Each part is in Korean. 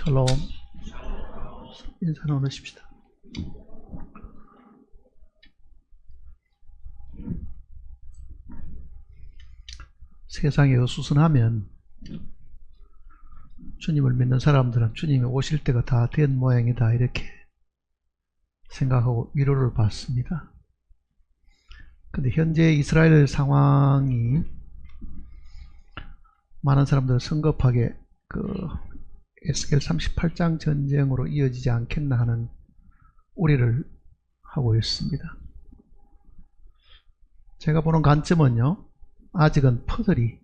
샬롬. 인사 나누십시다. 세상이 어수선하면 주님을 믿는 사람들은 주님이 오실 때가 다 된 모양이다 이렇게 생각하고 위로를 받습니다. 근데 현재 이스라엘 상황이 많은 사람들은 성급하게 에스겔 38장 전쟁으로 이어지지 않겠나 하는 우려를 하고 있습니다. 제가 보는 관점은요, 아직은 퍼즐이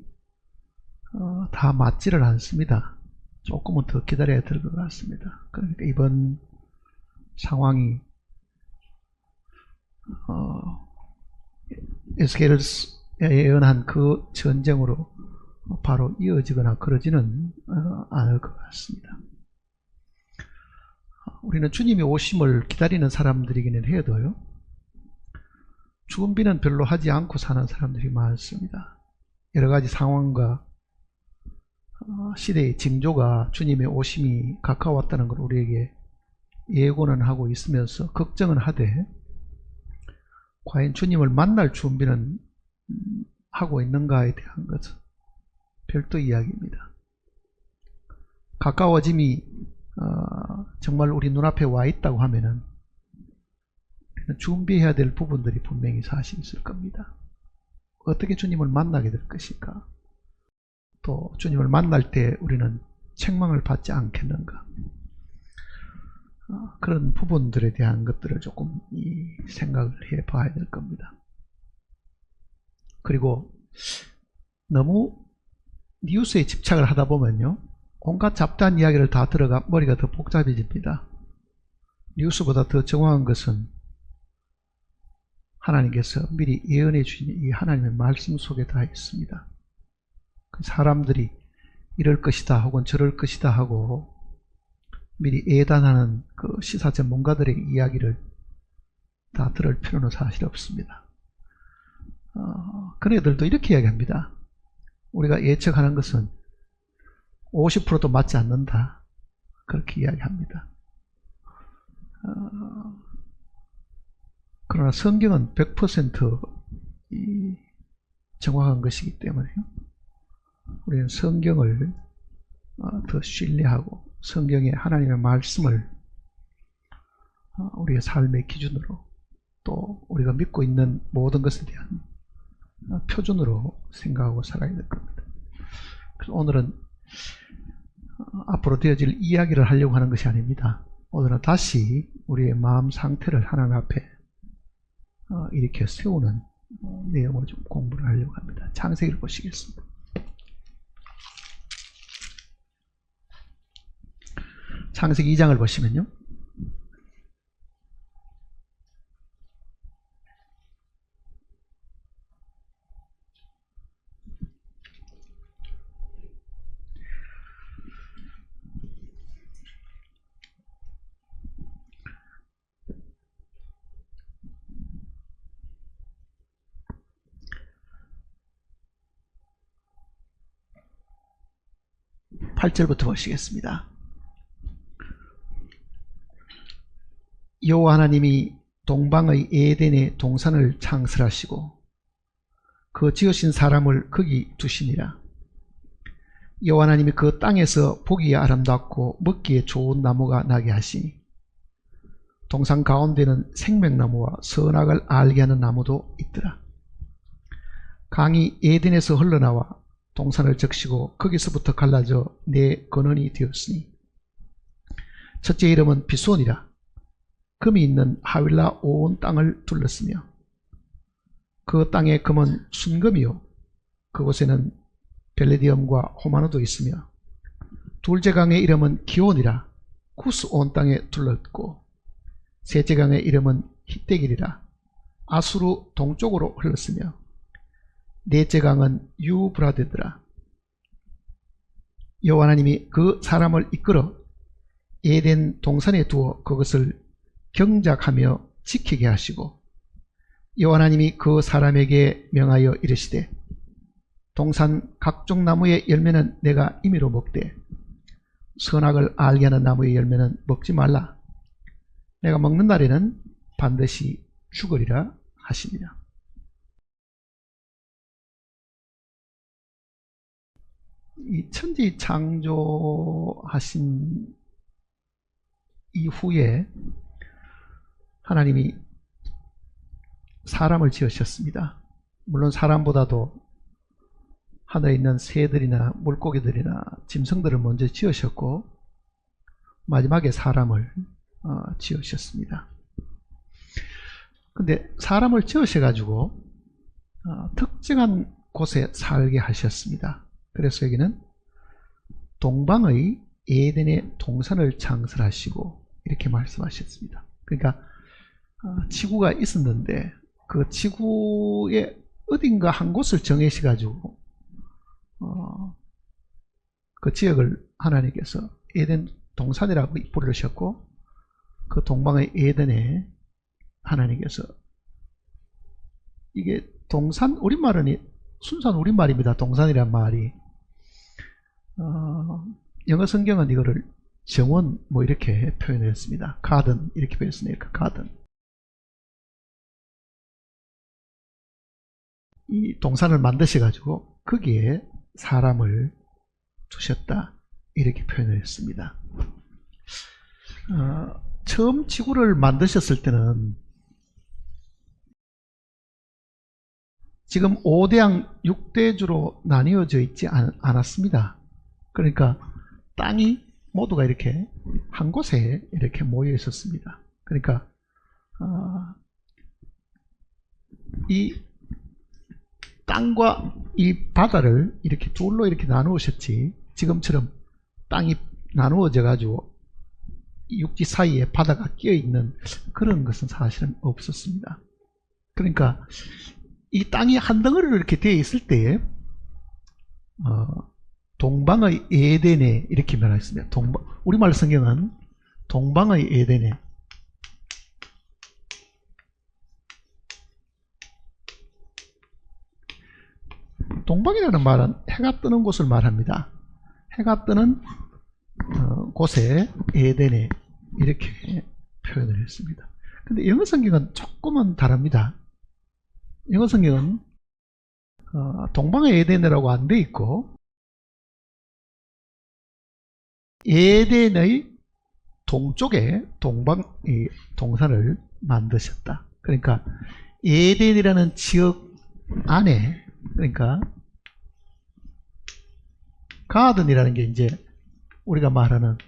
다 맞지를 않습니다. 조금은 더 기다려야 될 것 같습니다. 그러니까 이번 상황이 에스겔을 예언한 그 전쟁으로 바로 이어지거나 그러지는 않을 것 같습니다. 우리는 주님이 오심을 기다리는 사람들이기는 해도요, 준비는 별로 하지 않고 사는 사람들이 많습니다. 여러가지 상황과 시대의 징조가 주님의 오심이 가까웠다는 걸 우리에게 예고는 하고 있으면서 걱정은 하되, 과연 주님을 만날 준비는 하고 있는가에 대한 것은 별도 이야기입니다. 가까워짐이 정말 우리 눈앞에 와 있다고 하면은 준비해야 될 부분들이 분명히 사실 있을 겁니다. 어떻게 주님을 만나게 될 것인가, 또 주님을 만날 때 우리는 책망을 받지 않겠는가, 그런 부분들에 대한 것들을 조금 생각을 해 봐야 될 겁니다. 그리고 너무 뉴스에 집착을 하다 보면요, 온갖 잡다한 이야기를 다 들어가 머리가 더 복잡해집니다. 뉴스보다 더 정확한 것은 하나님께서 미리 예언해 주신 이 하나님의 말씀 속에 다 있습니다. 사람들이 이럴 것이다 혹은 저럴 것이다 하고 미리 예단하는 그 시사 전문가들의 이야기를 다 들을 필요는 사실 없습니다. 그런 애들도 이렇게 이야기합니다. 우리가 예측하는 것은 50%도 맞지 않는다, 그렇게 이야기합니다. 그러나 성경은 100% 정확한 것이기 때문에 우리는 성경을 더 신뢰하고 성경의 하나님의 말씀을 우리의 삶의 기준으로, 또 우리가 믿고 있는 모든 것에 대한 표준으로 생각하고 살아야 될 겁니다. 그래서 오늘은 앞으로 되어질 이야기를 하려고 하는 것이 아닙니다. 오늘은 다시 우리의 마음 상태를 하나님 앞에 이렇게 세우는 내용을 좀 공부를 하려고 합니다. 창세기를 보시겠습니다. 창세기 2장을 보시면요, (8절부터) 보시겠습니다. 여호와 하나님이 동방의 에덴의 동산을 창설하시고 그 지으신 사람을 거기 두시니라. 여호와 하나님이 그 땅에서 보기에 아름답고 먹기에 좋은 나무가 나게 하시니 동산 가운데는 생명나무와 선악을 알게 하는 나무도 있더라. 강이 에덴에서 흘러나와 동산을 적시고 거기서부터 갈라져 네 근원이 되었으니 첫째 이름은 비손이라. 금이 있는 하윌라 온 땅을 둘렀으며 그 땅의 금은 순금이요 그곳에는 벨레디엄과 호마노도 있으며 둘째 강의 이름은 기온이라. 쿠스 온 땅에 둘렀고 셋째 강의 이름은 히데길이라. 아수르 동쪽으로 흘렀으며 넷째 강은 유브라데더라. 여호와 하나님이 그 사람을 이끌어 에덴 동산에 두어 그것을 경작하며 지키게 하시고 여호와 하나님이 그 사람에게 명하여 이르시되 동산 각종 나무의 열매는 내가 임의로 먹되 선악을 알게 하는 나무의 열매는 먹지 말라. 내가 먹는 날에는 반드시 죽으리라 하시니라. 이 천지 창조하신 이후에 하나님이 사람을 지으셨습니다. 물론 사람보다도 하늘에 있는 새들이나 물고기들이나 짐승들을 먼저 지으셨고 마지막에 사람을 지으셨습니다. 근데 사람을 지으셔가지고 특정한 곳에 살게 하셨습니다. 그래서 여기는 동방의 에덴의 동산을 창설하시고 이렇게 말씀하셨습니다. 그러니까 지구가 있었는데 그 지구의 어딘가 한 곳을 정해셔가지고 그 지역을 하나님께서 에덴 동산이라고 부르셨고 그 동방의 에덴에 하나님께서 이게 동산 우리말은 순수한 우리말입니다. 동산이란 말이 영어 성경은 이거를 정원 뭐 이렇게 표현했습니다. 가든 이렇게 표현했으니까 가든. 이 동산을 만드셔가지고 거기에 사람을 두셨다 이렇게 표현을 했습니다. 처음 지구를 만드셨을 때는 지금 5대양 6대주로 나뉘어져 있지 않았습니다. 그러니까 땅이 모두가 이렇게 한 곳에 이렇게 모여 있었습니다. 그러니까 이 땅과 이 바다를 이렇게 둘로 이렇게 나누셨지 지금처럼 땅이 나누어져 가지고 육지 사이에 바다가 끼어 있는 그런 것은 사실은 없었습니다. 그러니까 이 땅이 한 덩어리로 이렇게 되어 있을 때에 동방의 에덴에 이렇게 말했습니다. 우리말 성경은 동방의 에덴에 동방이라는 말은 해가 뜨는 곳을 말합니다. 해가 뜨는 곳에 에덴에 이렇게 표현을 했습니다. 근데 영어 성경은 조금은 다릅니다. 영어 성경은 동방의 에덴이라고 안 돼 있고 에덴의 동쪽에 동산을 만드셨다. 그러니까 에덴이라는 지역 안에 그러니까 가든이라는 게 이제 우리가 말하는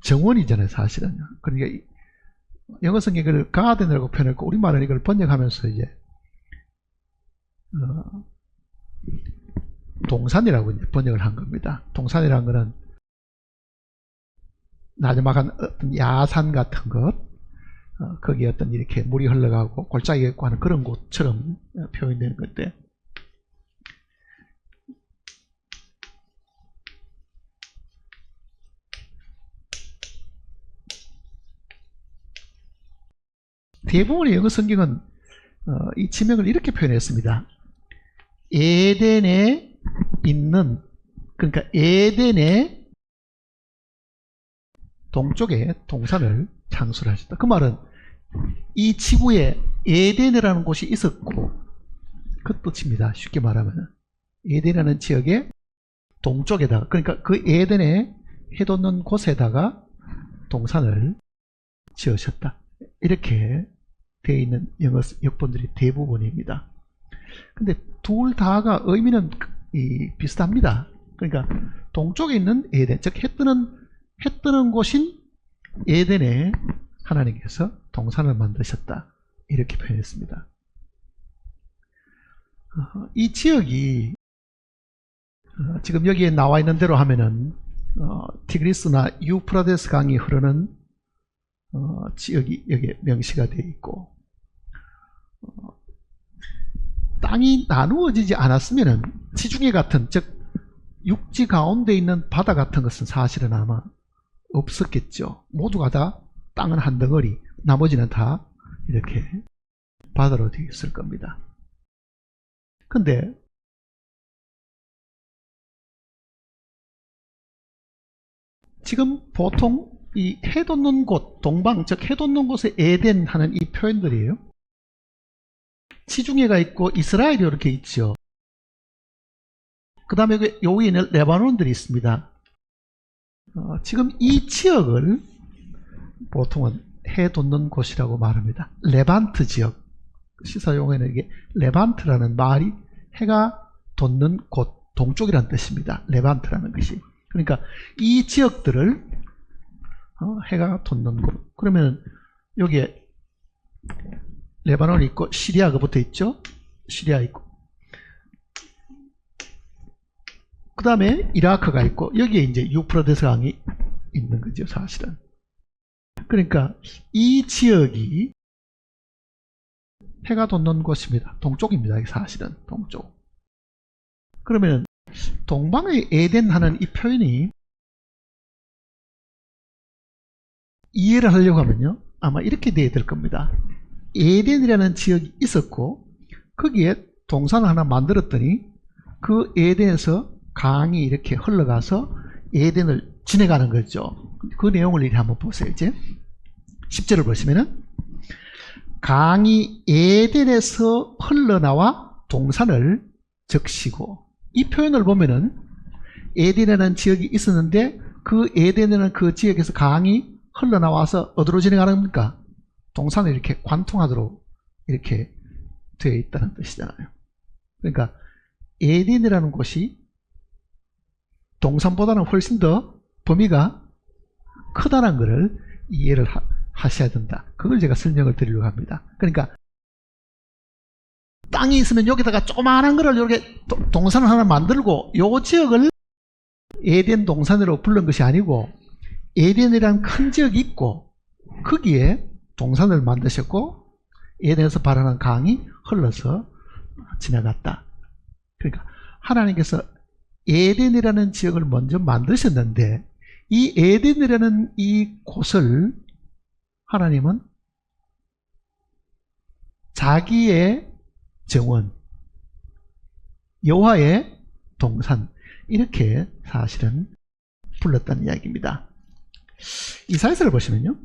정원이잖아요, 사실은. 그러니까 영어 성경을 가든이라고 표현했고 우리말은 이걸 번역하면서 이제 동산이라고 이제 번역을 한 겁니다. 동산이라는 것은 나지막한 어떤 야산 같은 것, 거기에 어떤 이렇게 물이 흘러가고 골짜기가 있고 하는 그런 곳처럼 표현되는 건데, 대부분의 영어 성경은 이 지명을 이렇게 표현했습니다. 에덴에 있는, 그러니까 에덴의 동쪽에 동산을 창설하셨다. 그 말은 이 지구에 에덴이라는 곳이 있었고 그 뜻입니다. 쉽게 말하면 에덴이라는 지역의 동쪽에다가, 그러니까 그 에덴에 해돋는 곳에다가 동산을 지으셨다. 이렇게 되어 있는 영어 역본들이 대부분입니다. 근데 둘 다가 의미는 비슷합니다. 그러니까 동쪽에 있는 에덴, 즉 해 뜨는 곳인 에덴에 하나님께서 동산을 만드셨다. 이렇게 표현했습니다. 이 지역이 지금 여기에 나와 있는 대로 하면은 티그리스나 유프라데스 강이 흐르는 지역이 여기에 명시가 되어 있고, 땅이 나누어지지 않았으면은 지중해 같은, 즉 육지 가운데 있는 바다 같은 것은 사실은 아마 없었겠죠. 모두가 다 땅은 한 덩어리, 나머지는 다 이렇게 바다로 되어 있을 겁니다. 근데 지금 보통 이 해 돋는 곳, 동방, 즉 해 돋는 곳에 에덴 하는 이 표현들이에요. 지중해가 있고 이스라엘이 이렇게 있죠. 그 다음에 요 위에는 레바논들이 있습니다. 지금 이 지역을 보통은 해 돋는 곳이라고 말합니다. 레반트 지역. 시사용어에는 이게 레반트라는 말이 해가 돋는 곳, 동쪽이라는 뜻입니다. 레반트라는 것이. 그러니까 이 지역들을 해가 돋는 곳. 그러면 여기에 레바논이 있고 시리아가 붙어 있죠. 시리아 있고. 그 다음에 이라크가 있고 여기에 이제 유프라데스 강이 있는 거죠, 사실은. 그러니까 이 지역이 해가 돋는 곳입니다. 동쪽입니다. 사실은 동쪽. 그러면 동방의 에덴 하는 이 표현이 이해를 하려고 하면요, 아마 이렇게 돼야 될 겁니다. 에덴이라는 지역이 있었고 거기에 동산을 하나 만들었더니 그 에덴에서 강이 이렇게 흘러가서 에덴을 지나가는 거죠. 그 내용을 이렇게 한번 보세요. 이제 10절을 보시면은 강이 에덴에서 흘러나와 동산을 적시고, 이 표현을 보면은 에덴이라는 지역이 있었는데 그 에덴이라는 그 지역에서 강이 흘러나와서 어디로 진행하는 겁니까? 동산을 이렇게 관통하도록 이렇게 되어 있다는 뜻이잖아요. 그러니까 에덴이라는 곳이 동산보다는 훨씬 더 범위가 크다는 것을 이해를 하셔야 된다. 그걸 제가 설명을 드리려고 합니다. 그러니까 땅이 있으면 여기다가 조그마한 거를 이렇게 동산을 하나 만들고 요 지역을 에덴 동산으로 부른 것이 아니고, 에덴이라는 큰 지역이 있고 거기에 동산을 만드셨고 에덴에서 발하는 강이 흘러서 지나갔다. 그러니까 하나님께서 에덴이라는 지역을 먼저 만드셨는데 이 에덴이라는 이 곳을 하나님은 자기의 정원, 여호와의 동산, 이렇게 사실은 불렀다는 이야기입니다. 이사야서를 보시면요,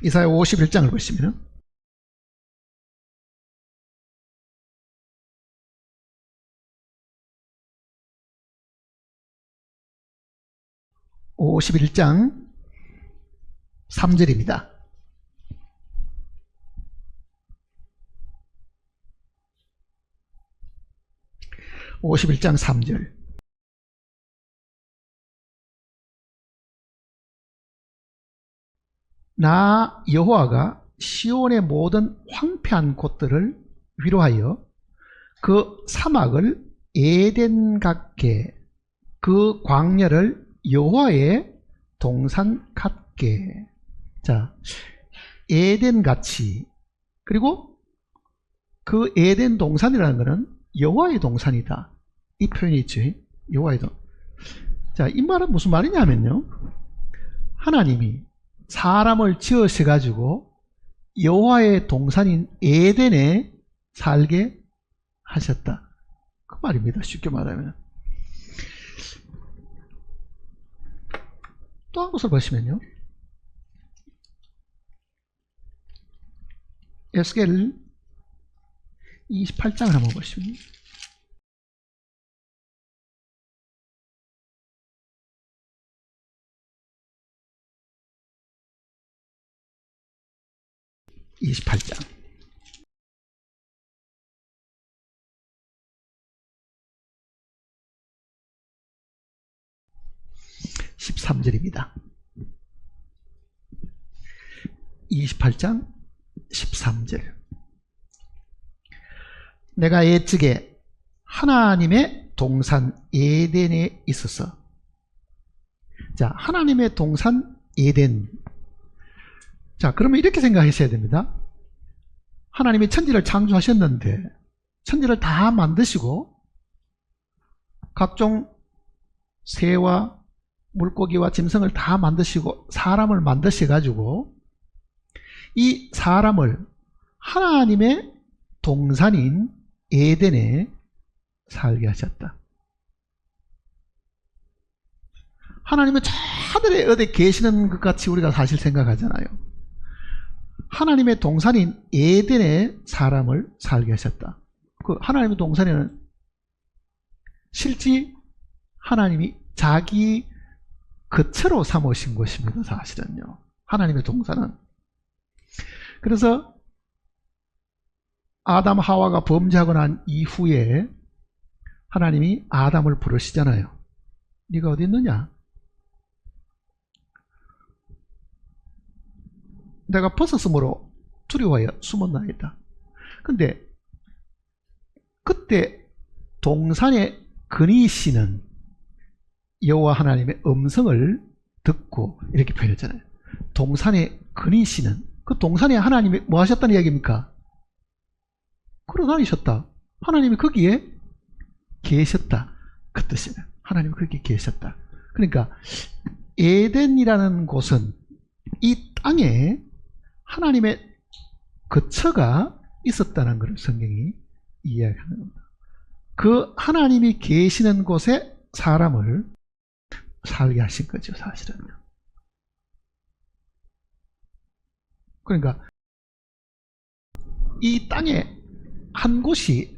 이사야 51장을 보시면은 51장 3절입니다. (51장 3절) 나 여호와가 시온의 모든 황폐한 곳들을 위로하여 그 사막을 에덴 같게, 그 광야를 여호와의 동산 같게. 자, 에덴 같이, 그리고 그 에덴 동산이라는 것은 여호와의 동산이다, 이 표현이 있죠. 여호와의 동산. 자, 이 말은 무슨 말이냐면요, 하나님이 사람을 지으셔 가지고 여호와의 동산인 에덴에 살게 하셨다, 그 말입니다. 쉽게 말하면. 또 한 곳을 보시면요, 에스겔 28장을 한번 보시면, (28장) 13절입니다. 28장 13절. 내가 옛적에 하나님의 동산 에덴에 있어서. 자, 하나님의 동산 에덴. 자, 그러면 이렇게 생각하셔야 됩니다. 하나님이 천지를 창조하셨는데 천지를 다 만드시고 각종 새와 물고기와 짐승을 다 만드시고 사람을 만드셔가지고 이 사람을 하나님의 동산인 에덴에 살게 하셨다. 하나님은 저 하늘에 어디 계시는 것 같이 우리가 사실 생각하잖아요. 하나님의 동산인 에덴에 사람을 살게 하셨다. 그 하나님의 동산에는 실제 하나님이 자기 거처로 삼으신 것입니다. 사실은요. 하나님의 동산은. 그래서 아담 하와가 범죄하고 난 이후에 하나님이 아담을 부르시잖아요. 네가 어디 있느냐? 내가 벗었으므로 두려워하여 숨었나이다. 근데 그때 동산에 그니시는 여호와 하나님의 음성을 듣고 이렇게 표현했잖아요. 동산에 그니시는, 그 동산에 하나님이 뭐 하셨다는 이야기입니까? 걸어다니셨다. 하나님이 거기에 계셨다. 그 뜻이에요. 하나님이 거기에 계셨다. 그러니까 에덴이라는 곳은 이 땅에 하나님의 거처가 있었다는 것을 성경이 이야기하는 겁니다. 그 하나님이 계시는 곳에 사람을 살게 하신 거죠, 사실은요. 그러니까 이 땅에 한 곳이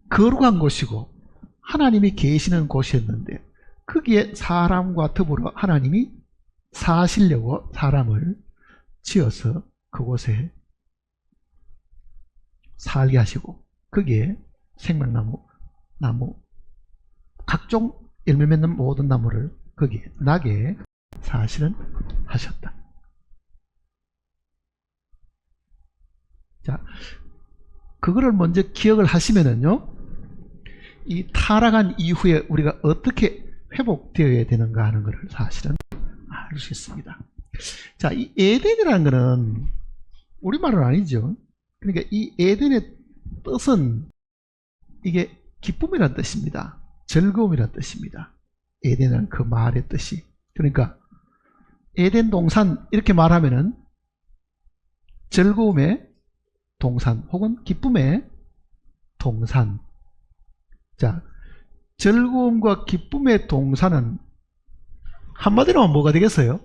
거룩한 곳이고 하나님이 계시는 곳이었는데 거기에 사람과 더불어 하나님이 사시려고 사람을 지어서 그곳에 살게 하시고 거기에 생명나무, 각종 열매 맺는 모든 나무를 거기에 나게 사실은 하셨다. 자, 그거를 먼저 기억을 하시면은요, 이 타락한 이후에 우리가 어떻게 회복되어야 되는가 하는 것을 사실은 알 수 있습니다. 자, 이 에덴이라는 것은 우리말은 아니죠. 그러니까 이 에덴의 뜻은 이게 기쁨이라는 뜻입니다. 즐거움이라는 뜻입니다. 에덴은 그 말의 뜻이. 그러니까 에덴 동산 이렇게 말하면은 즐거움의 동산 혹은 기쁨의 동산. 자, 즐거움과 기쁨의 동산은 한마디로 하면 뭐가 되겠어요?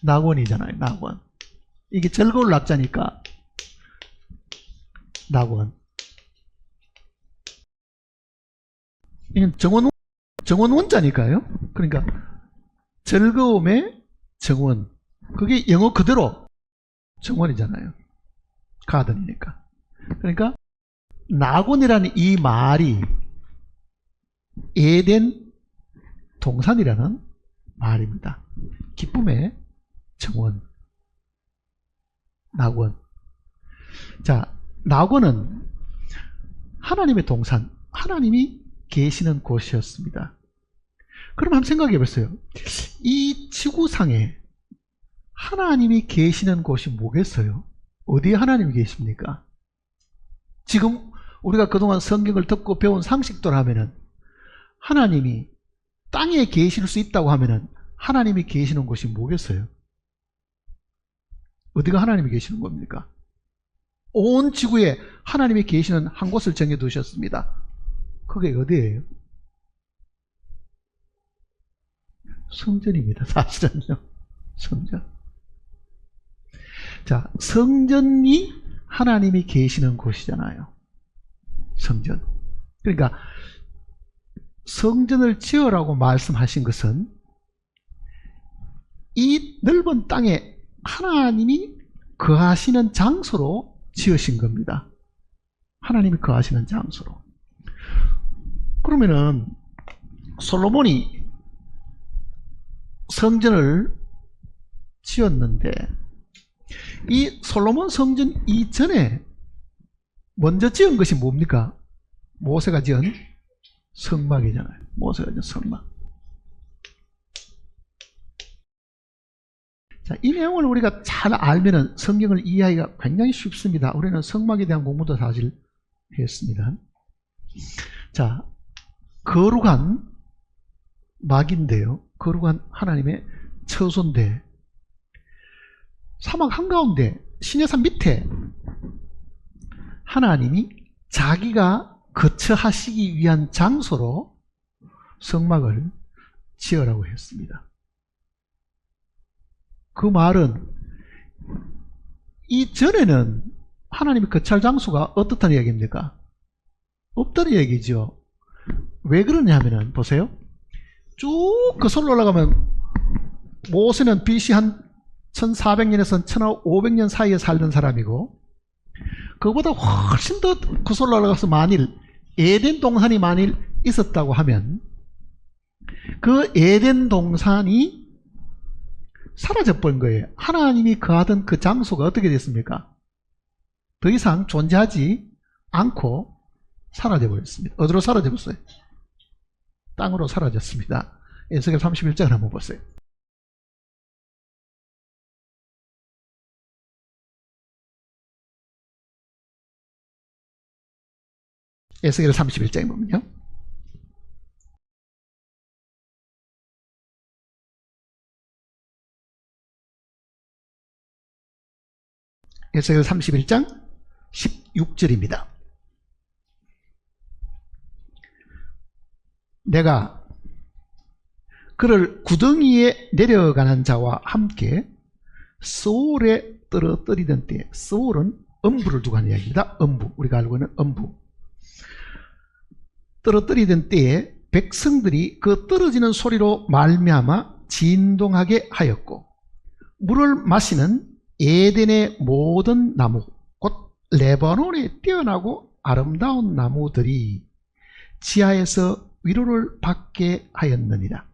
낙원이잖아요. 낙원. 이게 즐거울 낙자니까 낙원. 이건 정원 원자니까요. 그러니까 즐거움의 정원. 그게 영어 그대로 정원이잖아요. 가든이니까. 그러니까 낙원이라는 이 말이 에덴 동산이라는 말입니다. 기쁨의 정원. 낙원. 자, 낙원은 하나님의 동산, 하나님이 계시는 곳이었습니다. 그럼 한번 생각해 보세요. 이 지구상에 하나님이 계시는 곳이 뭐겠어요? 어디에 하나님이 계십니까? 지금 우리가 그동안 성경을 듣고 배운 상식대로 하면은 하나님이 땅에 계실 수 있다고 하면은 하나님이 계시는 곳이 뭐겠어요? 어디가 하나님이 계시는 겁니까? 온 지구에 하나님이 계시는 한 곳을 정해 두셨습니다. 그게 어디예요? 성전입니다. 사실은요. 성전. 자, 성전이 하나님이 계시는 곳이잖아요. 성전. 그러니까 성전을 지으라고 말씀하신 것은 이 넓은 땅에 하나님이 거하시는 장소로 지으신 겁니다. 하나님이 거하시는 장소로. 그러면은 솔로몬이 성전을 지었는데 이 솔로몬 성전 이전에 먼저 지은 것이 뭡니까? 모세가 지은 성막이잖아요. 모세가 지은 성막. 자, 이 내용을 우리가 잘 알면은 성경을 이해하기가 굉장히 쉽습니다. 우리는 성막에 대한 공부도 사실 했습니다. 자, 거룩한 막인데요. 거룩한 하나님의 처소인데 사막 한가운데 시내산 밑에 하나님이 자기가 거처하시기 위한 장소로 성막을 지으라고 했습니다. 그 말은 이전에는 하나님의 거처할 장소가 어떻다는 얘기입니까? 없다는 얘기죠. 왜 그러냐면은 보세요. 쭉 거슬러 올라가면 모세는 BC 한 1400년에서 1500년 사이에 살던 사람이고, 그보다 훨씬 더 거슬러 올라가서 만일 에덴 동산이 만일 있었다고 하면 그 에덴 동산이 사라져버린 거예요. 하나님이 거하던 그 장소가 어떻게 됐습니까? 더 이상 존재하지 않고 사라져버렸습니다. 어디로 사라져버렸어요? 땅으로 사라졌습니다. 에스겔 31장을 한번 보세요. 에스겔 31장에 보면요, 에스겔 31장 16절입니다. 내가 그를 구덩이에 내려가는 자와 함께 스올에 떨어뜨리던 때에, 스올은 음부를 두고 하는 이야기입니다. 음부, 우리가 알고 있는 음부. 떨어뜨리던 때에 백성들이 그 떨어지는 소리로 말미암아 진동하게 하였고, 물을 마시는 에덴의 모든 나무, 곧 레바논에 뛰어나고 아름다운 나무들이 지하에서 위로를 받게 하였느니라.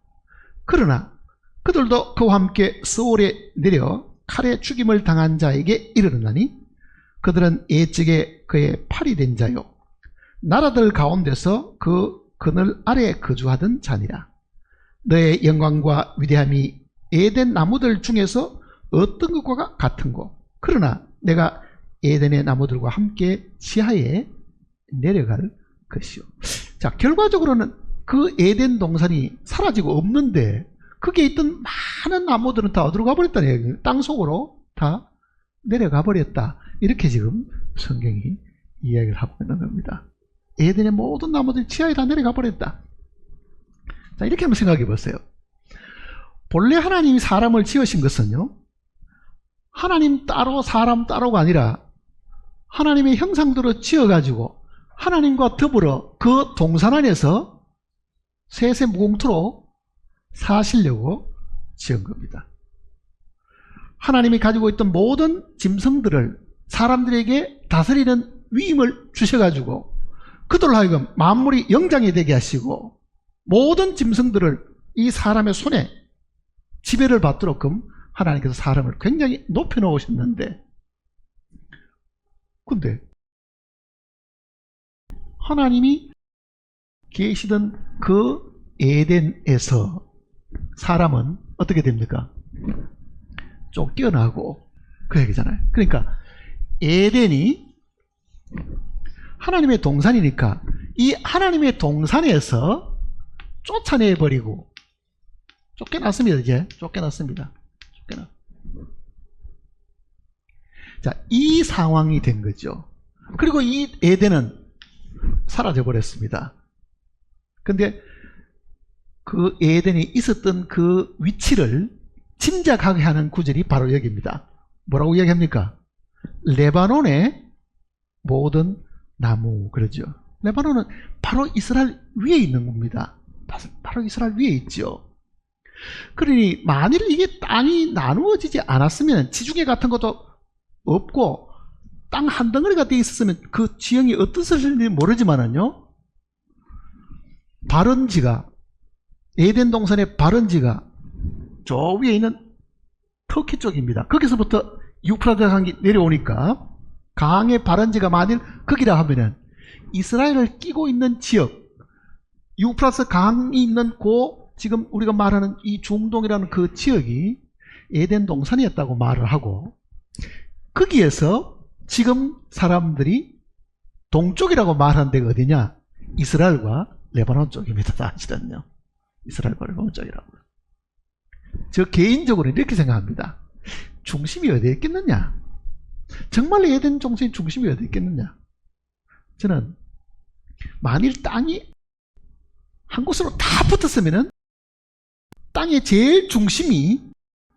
그러나 그들도 그와 함께 스올에 내려 칼에 죽임을 당한 자에게 이르렀나니, 그들은 예측에 그의 팔이 된 자요 나라들 가운데서 그 그늘 아래 거주하던 자니라. 너의 영광과 위대함이 에덴 나무들 중에서 어떤 것과 같은고, 그러나 내가 에덴의 나무들과 함께 지하에 내려갈 것이요. 자, 결과적으로는 그 에덴 동산이 사라지고 없는데 거기에 있던 많은 나무들은 다 어디로 가버렸다는 얘기예요. 땅속으로 다 내려가 버렸다. 이렇게 지금 성경이 이야기를 하고 있는 겁니다. 에덴의 모든 나무들이 지하에 다 내려가 버렸다. 자, 이렇게 한번 생각해 보세요. 본래 하나님이 사람을 지으신 것은요, 하나님 따로 사람 따로가 아니라 하나님의 형상대로 지어가지고 하나님과 더불어 그 동산 안에서 세세무공토로 사시려고 지은 겁니다. 하나님이 가지고 있던 모든 짐승들을 사람들에게 다스리는 위임을 주셔가지고 그들로 하여금 만물이 영장이 되게 하시고 모든 짐승들을 이 사람의 손에 지배를 받도록끔 하나님께서 사람을 굉장히 높여 놓으셨는데, 근데 하나님이 계시던 그 에덴에서 사람은 어떻게 됩니까? 쫓겨나고, 그 얘기잖아요. 그러니까 에덴이 하나님의 동산이니까 이 하나님의 동산에서 쫓아내버리고 쫓겨났습니다. 이제 쫓겨났습니다. 자, 이 상황이 된 거죠. 그리고 이 에덴은 사라져 버렸습니다. 근데 그 에덴이 있었던 그 위치를 짐작하게 하는 구절이 바로 여기입니다. 뭐라고 이야기합니까? 레바논의 모든 나무, 그러죠. 레바논은 바로 이스라엘 위에 있는 겁니다. 바로 이스라엘 위에 있죠. 그러니 만일 이게 땅이 나누어지지 않았으면, 지중해 같은 것도 없고 땅 한 덩어리가 되어 있었으면 그 지형이 어떻을지 모르지만은요, 발원지가, 에덴 동산의 발원지가 저 위에 있는 터키 쪽입니다. 거기서부터 유프라tes 강이 내려오니까 강의 발원지가 만일 거기라 하면은 이스라엘을 끼고 있는 지역, 유프라tes 강이 있는 지금 우리가 말하는 이 중동이라는 그 지역이 에덴 동산이었다고 말을 하고, 거기에서 지금 사람들이 동쪽이라고 말하는 데가 어디냐? 이스라엘과 레바논 쪽입니다. 사실은요. 이스라엘과 레바논 쪽이라고. 저 개인적으로 이렇게 생각합니다. 중심이 어디에 있겠느냐? 정말 에덴 동산의 중심이 어디에 있겠느냐? 저는 만일 땅이 한 곳으로 다 붙었으면은 땅의 제일 중심이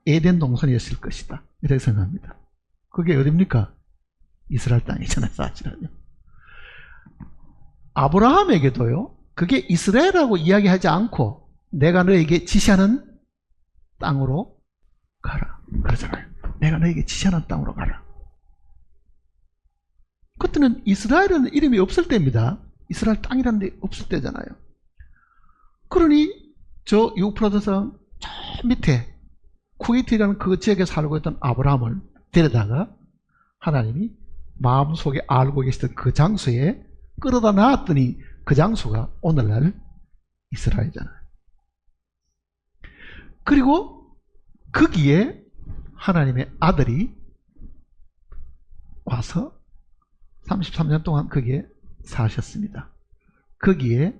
에덴 동산이었을 것이다, 이렇게 생각합니다. 그게 어딥니까? 이스라엘 땅이잖아요, 사실은요. 아브라함에게도요, 그게 이스라엘이라고 이야기하지 않고 내가 너에게 지시하는 땅으로 가라 그러잖아요. 내가 너에게 지시하는 땅으로 가라. 그때는 이스라엘은 이름이 없을 때입니다. 이스라엘 땅이라는 데 없을 때잖아요. 그러니 저 유프라데스 저 밑에 쿠웨이트라는 그 지역에 살고 있던 아브라함을 데려다가 하나님이 마음속에 알고 계시던 그 장소에 끌어다 놨더니 그 장소가 오늘날 이스라엘이잖아요. 그리고 거기에 하나님의 아들이 와서 33년 동안 거기에 사셨습니다. 거기에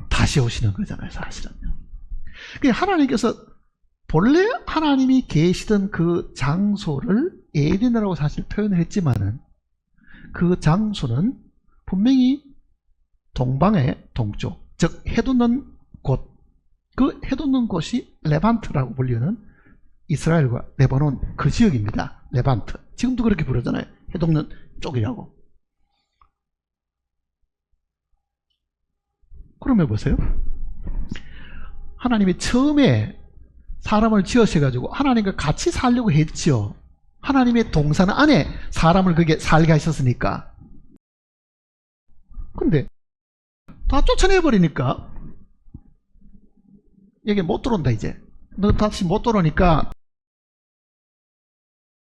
다시 오시는 거잖아요, 사실은요. 하나님께서 본래 하나님이 계시던 그 장소를 에덴이라고 사실 표현을 했지만은 그 장소는 분명히 동방의 동쪽, 즉 해돋는 곳, 그 해돋는 곳이 레반트라고 불리는 이스라엘과 레바논 그 지역입니다. 레반트. 지금도 그렇게 부르잖아요. 해돋는 쪽이라고. 그러면 보세요. 하나님이 처음에 사람을 지으셔가지고 하나님과 같이 살려고 했죠. 하나님의 동산 안에 사람을 그게 살게 하셨으니까. 근데 다 쫓아내버리니까 여기 못 들어온다. 이제 너 다시 못 들어오니까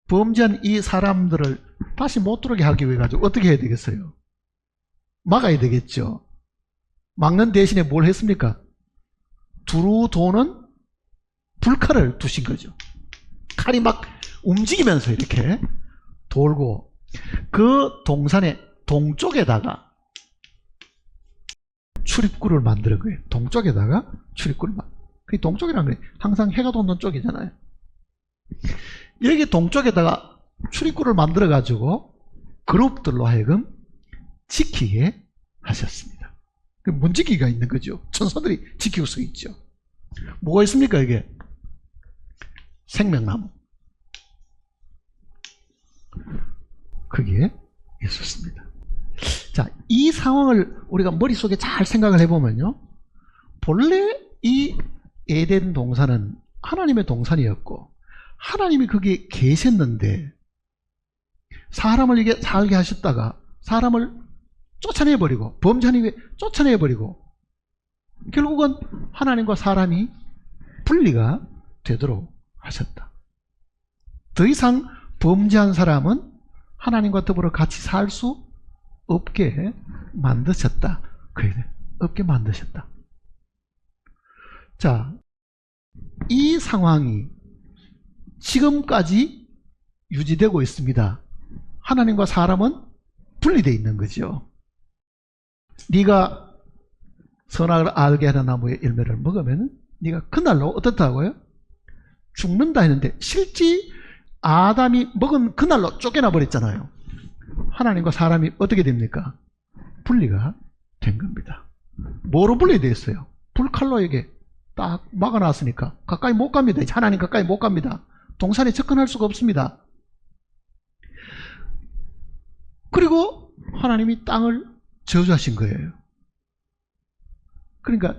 범죄한 이 사람들을 다시 못 들어오게 하기 위해 가지고 어떻게 해야 되겠어요? 막아야 되겠죠. 막는 대신에 뭘 했습니까? 두루 도는 불칼을 두신 거죠. 칼이 막 움직이면서 이렇게 돌고 그 동산의 동쪽에다가 출입구를 만드는 거예요. 동쪽에다가 출입구를 만드는 거예요. 그 동쪽이라는 게 항상 해가 돋는 쪽이잖아요. 여기 동쪽에다가 출입구를 만들어 가지고 그룹들로 하여금 지키게 하셨습니다. 문지기가 있는 거죠. 천사들이 지키고 서 있죠. 뭐가 있습니까? 이게 생명나무. 거기에 있었습니다. 자, 이 상황을 우리가 머릿속에 잘 생각을 해보면요, 본래 이 에덴 동산은 하나님의 동산이었고 하나님이 거기에 계셨는데 사람을 이게 살게 하셨다가 사람을 쫓아내버리고 범죄한 이후에 쫓아내버리고 결국은 하나님과 사람이 분리가 되도록 하셨다. 더 이상 범죄한 사람은 하나님과 더불어 같이 살 수 없게 만드셨다. 없게 만드셨다. 자, 이 상황이 지금까지 유지되고 있습니다. 하나님과 사람은 분리되어 있는 거죠. 네가 선악을 알게 하는 나무의 열매를 먹으면 네가 그날로 어떻다고요? 죽는다 했는데 실제 아담이 먹은 그날로 쫓겨나 버렸잖아요. 하나님과 사람이 어떻게 됩니까? 분리가 된 겁니다. 뭐로 분리되었어요? 불칼로 이게 딱 막아놨으니까 가까이 못 갑니다. 하나님 가까이 못 갑니다. 동산에 접근할 수가 없습니다. 그리고 하나님이 땅을 저주하신 거예요. 그러니까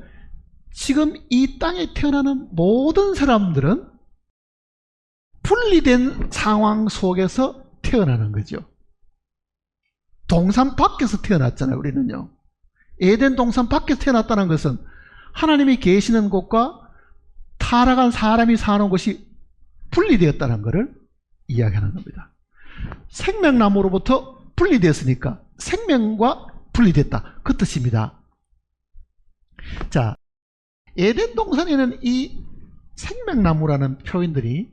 지금 이 땅에 태어나는 모든 사람들은 분리된 상황 속에서 태어나는 거죠. 동산 밖에서 태어났잖아요, 우리는요. 에덴 동산 밖에서 태어났다는 것은 하나님이 계시는 곳과 타락한 사람이 사는 곳이 분리되었다는 것을 이야기하는 겁니다. 생명나무로부터 분리되었으니까 생명과 분리됐다, 그 뜻입니다. 자, 에덴 동산에는 이 생명나무라는 표현들이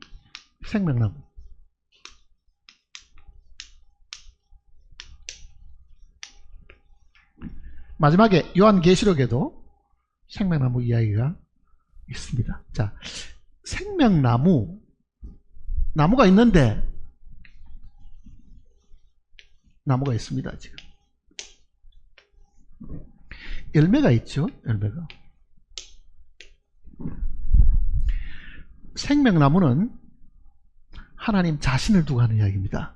생명나무, 마지막에 요한계시록에도 생명나무 이야기가 있습니다. 자, 생명나무, 나무가 있는데 나무가 있습니다. 지금 열매가 있죠. 열매가 생명나무는 하나님 자신을 두고 하는 이야기입니다.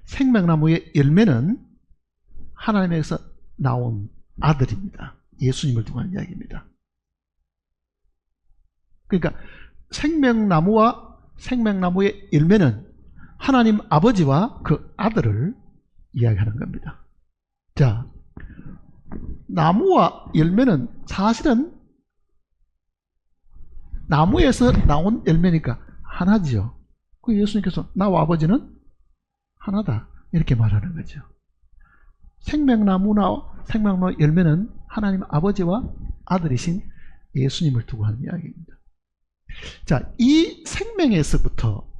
생명나무의 열매는 하나님에게서 나온 아들입니다. 예수님을 두고 하는 이야기입니다. 그러니까 생명나무와 생명나무의 열매는 하나님 아버지와 그 아들을 이야기하는 겁니다. 자, 나무와 열매는 사실은 나무에서 나온 열매니까 하나지요. 그 예수님께서 나와 아버지는 하나다 이렇게 말하는 거죠. 생명나무나 생명나무 열매는 하나님 아버지와 아들이신 예수님을 두고 하는 이야기입니다. 자, 이 생명에서부터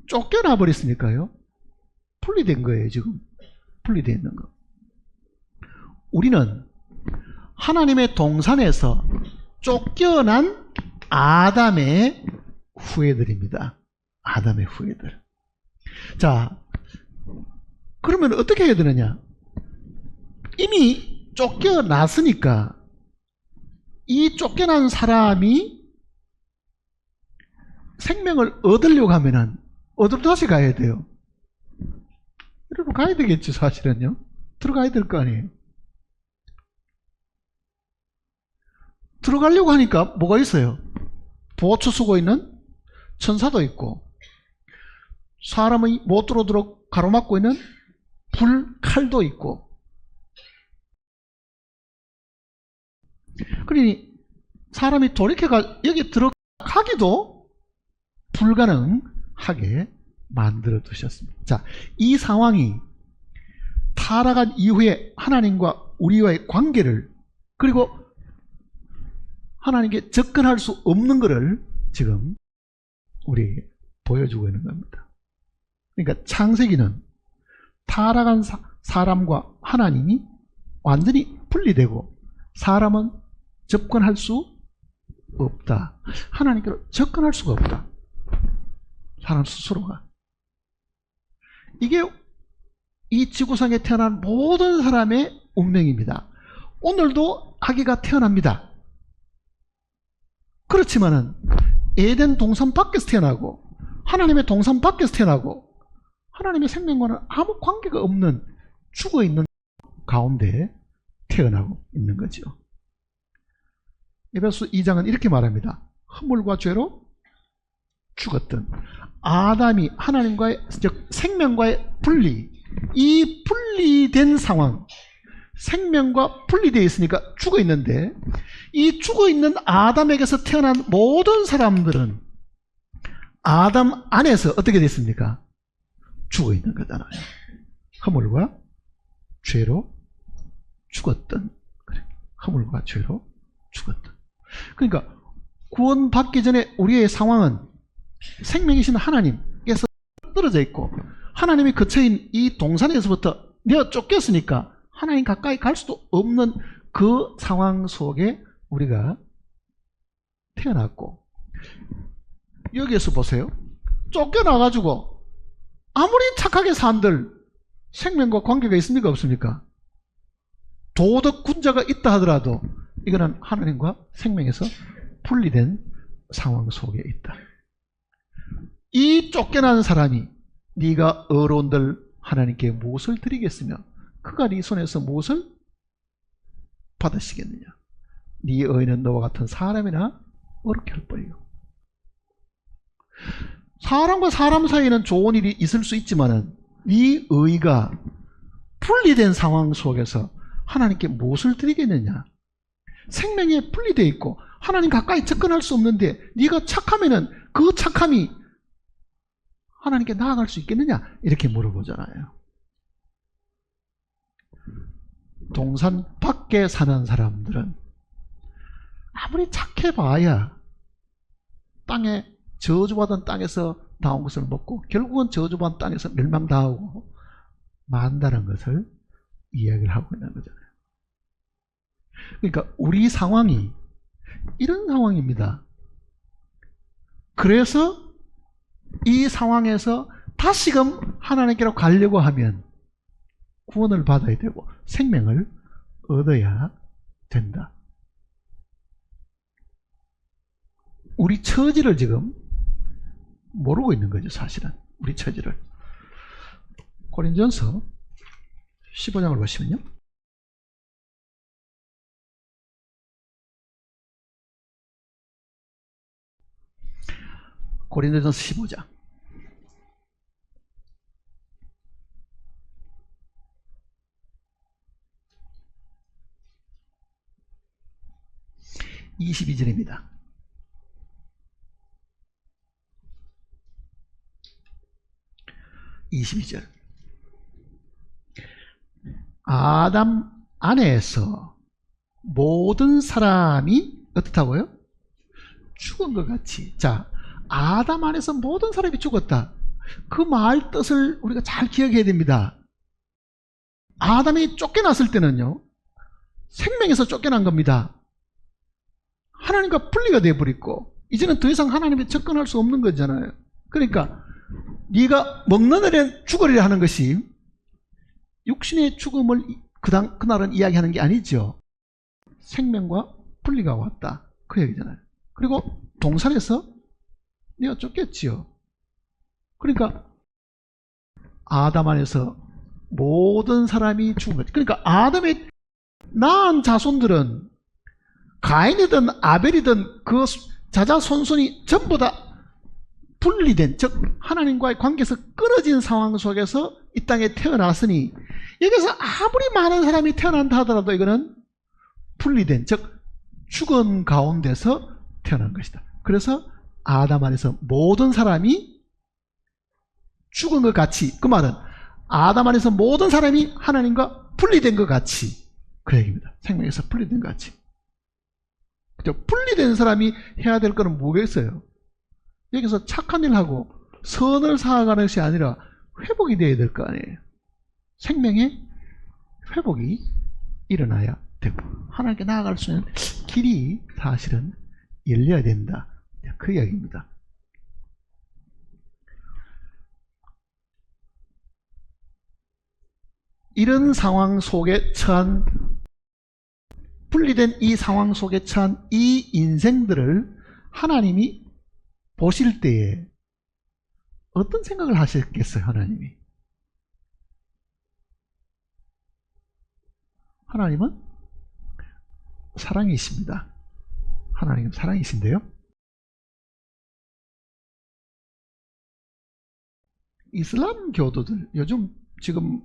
쫓겨나 버렸으니까요. 분리된 거예요. 지금 분리되어 있는 거. 우리는 하나님의 동산에서 쫓겨난 아담의 후예들입니다. 아담의 후예들. 자, 그러면 어떻게 해야 되느냐? 이미 쫓겨났으니까 이 쫓겨난 사람이 생명을 얻으려고 하면은 어디로 다시 가야 돼요? 이리로 가야 되겠죠, 사실은요. 들어가야 될 거 아니에요. 들어가려고 하니까 뭐가 있어요? 보초 쓰고 있는 천사도 있고, 사람이 못 들어오도록 가로막고 있는 불칼도 있고, 그러니 사람이 돌이켜가 여기 들어가기도 불가능하게 만들어 두셨습니다. 자, 이 상황이 타락한 이후에 하나님과 우리와의 관계를, 그리고 하나님께 접근할 수 없는 것을 지금 우리 보여주고 있는 겁니다. 그러니까 창세기는 타락한 사람과 하나님이 완전히 분리되고 사람은 접근할 수 없다. 하나님께로 접근할 수가 없다. 사람 스스로가. 이게 이 지구상에 태어난 모든 사람의 운명입니다. 오늘도 아기가 태어납니다. 그렇지만은 에덴 동산 밖에서 태어나고 하나님의 동산 밖에서 태어나고 하나님의 생명과는 아무 관계가 없는 죽어있는 가운데 태어나고 있는 거죠. 에베소 2장은 이렇게 말합니다. 허물과 죄로 죽었던 아담이 하나님과의, 즉 생명과의 분리, 이 분리된 상황, 생명과 분리되어 있으니까 죽어 있는데, 이 죽어 있는 아담에게서 태어난 모든 사람들은 아담 안에서 어떻게 됐습니까? 죽어 있는 거잖아요. 허물과 죄로 죽었던, 그래. 허물과 죄로 죽었던. 그러니까 구원받기 전에 우리의 상황은 생명이신 하나님께서 떨어져 있고 하나님이 거처인 이 동산에서부터 내가 쫓겼으니까 하나님 가까이 갈 수도 없는 그 상황 속에 우리가 태어났고, 여기에서 보세요. 쫓겨나가지고 아무리 착하게 산들 생명과 관계가 있습니까? 없습니까? 도덕 군자가 있다 하더라도 이거는 하나님과 생명에서 분리된 상황 속에 있다. 이 쫓겨난 사람이 네가 어른들 하나님께 무엇을 드리겠으며 그가 네 손에서 무엇을 받으시겠느냐. 네 의는 너와 같은 사람이나 어렵게 할 뿐이요. 사람과 사람 사이에는 좋은 일이 있을 수 있지만은 네 의가 분리된 상황 속에서 하나님께 무엇을 드리겠느냐. 생명에 분리되어 있고 하나님 가까이 접근할 수 없는데 네가 착하면은 그 착함이 하나님께 나아갈 수 있겠느냐 이렇게 물어보잖아요. 동산 밖에 사는 사람들은 아무리 착해봐야 땅에 저주받은 땅에서 나온 것을 먹고 결국은 저주받은 땅에서 멸망당하고 만다는 것을 이야기를 하고 있는 거잖아요. 그러니까 우리 상황이 이런 상황입니다. 그래서 이 상황에서 다시금 하나님께로 가려고 하면 구원을 받아야 되고 생명을 얻어야 된다. 우리 처지를 지금 모르고 있는 거죠. 사실은 우리 처지를. 고린도전서 15장을 보시면요, 고린도전서 15장 22절입니다. 22절. 아담 안에서 모든 사람이 어떻다고요? 죽은 것 같이. 자, 아담 안에서 모든 사람이 죽었다. 그 말 뜻을 우리가 잘 기억해야 됩니다. 아담이 쫓겨났을 때는요, 생명에서 쫓겨난 겁니다. 하나님과 분리가 되어버렸고 이제는 더 이상 하나님에 접근할 수 없는 거잖아요. 그러니까 네가 먹는 날엔 죽으리라 하는 것이 육신의 죽음을 그날은 이야기하는 게 아니죠. 생명과 분리가 왔다, 그 얘기잖아요. 그리고 동산에서 네가 쫓겼지요. 그러니까 아담 안에서 모든 사람이 죽은 거죠. 그러니까 아담의 낳은 자손들은 가인이든 아벨이든 그 자자손손이 전부 다 분리된, 즉 하나님과의 관계에서 끊어진 상황 속에서 이 땅에 태어났으니, 여기서 아무리 많은 사람이 태어난다 하더라도 이거는 분리된, 즉 죽은 가운데서 태어난 것이다. 그래서 아담 안에서 모든 사람이 죽은 것 같이, 그 말은 아담 안에서 모든 사람이 하나님과 분리된 것 같이, 그 얘기입니다. 생명에서 분리된 것 같이. 그죠? 분리된 사람이 해야 될 거는 뭐겠어요? 여기서 착한 일 하고 선을 쌓아가는 것이 아니라 회복이 되어야 될 거 아니에요. 생명의 회복이 일어나야 되고 하나님께 나아갈 수 있는 길이 사실은 열려야 된다, 그 이야기입니다. 이런 상황 속에 처한, 분리된 이 상황 속에 처한 이 인생들을 하나님이 보실 때에 어떤 생각을 하셨겠어요? 하나님이. 하나님은 사랑이십니다. 하나님은 사랑이신데요, 이슬람 교도들, 요즘 지금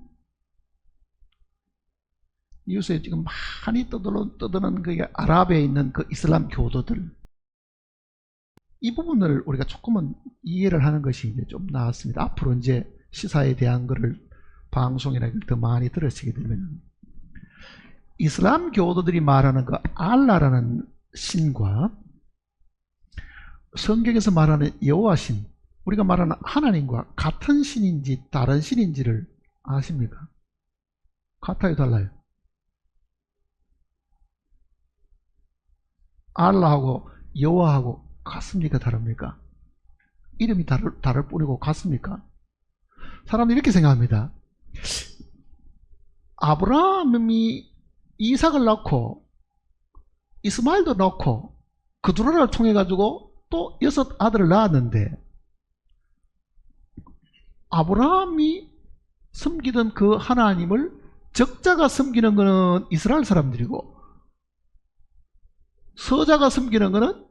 뉴스에 지금 많이 떠드는 그 아랍에 있는 그 이슬람 교도들, 이 부분을 우리가 조금은 이해를 하는 것이 이제 좀 나았습니다. 앞으로 이제 시사에 대한 거를 방송이나 더 많이 들으시게 되면, 이슬람 교도들이 말하는 그 알라라는 신과 성경에서 말하는 여호와신, 우리가 말하는 하나님과 같은 신인지 다른 신인지를 아십니까? 같아요, 달라요? 알라하고 여호와하고 같습니까, 다릅니까? 이름이 다를 뿐이고 같습니까? 사람들이 이렇게 생각합니다. 아브라함이 이삭을 낳고 이스마엘도 낳고 그두라를 통해 가지고 또 6 아들을 낳았는데, 아브라함이 섬기던 그 하나님을 적자가 섬기는 것은 이스라엘 사람들이고 서자가 섬기는 것은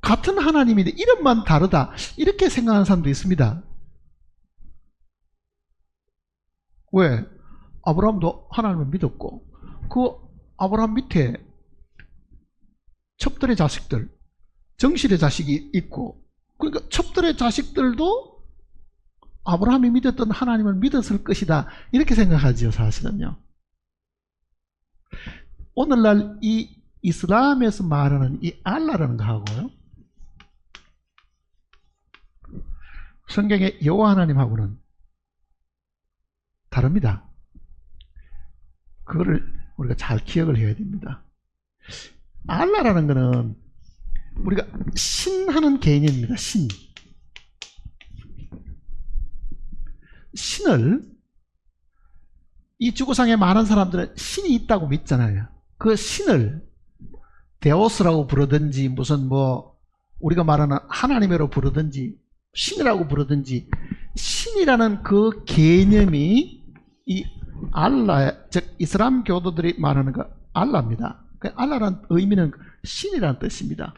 같은 하나님인데 이름만 다르다, 이렇게 생각하는 사람도 있습니다. 왜? 아브라함도 하나님을 믿었고 그 아브라함 밑에 첩들의 자식들, 정실의 자식이 있고, 그러니까 첩들의 자식들도 아브라함이 믿었던 하나님을 믿었을 것이다, 이렇게 생각하지요, 사실은요. 오늘날 이 이슬람에서 말하는 이 알라라는 거하고요, 성경의 여호와 하나님하고는 다릅니다. 그거를 우리가 잘 기억을 해야 됩니다. 알라라는 거는 우리가 신하는 개념입니다. 신을, 이 지구상에 많은 사람들은 신이 있다고 믿잖아요. 그 신을 데오스라고 부르든지 무슨 뭐 우리가 말하는 하나님으로 부르든지 신이라고 부르든지 신이라는 그 개념이 이 알라, 즉 이슬람 교도들이 말하는 거 알라입니다. 그 알라라는 의미는 신이라는 뜻입니다.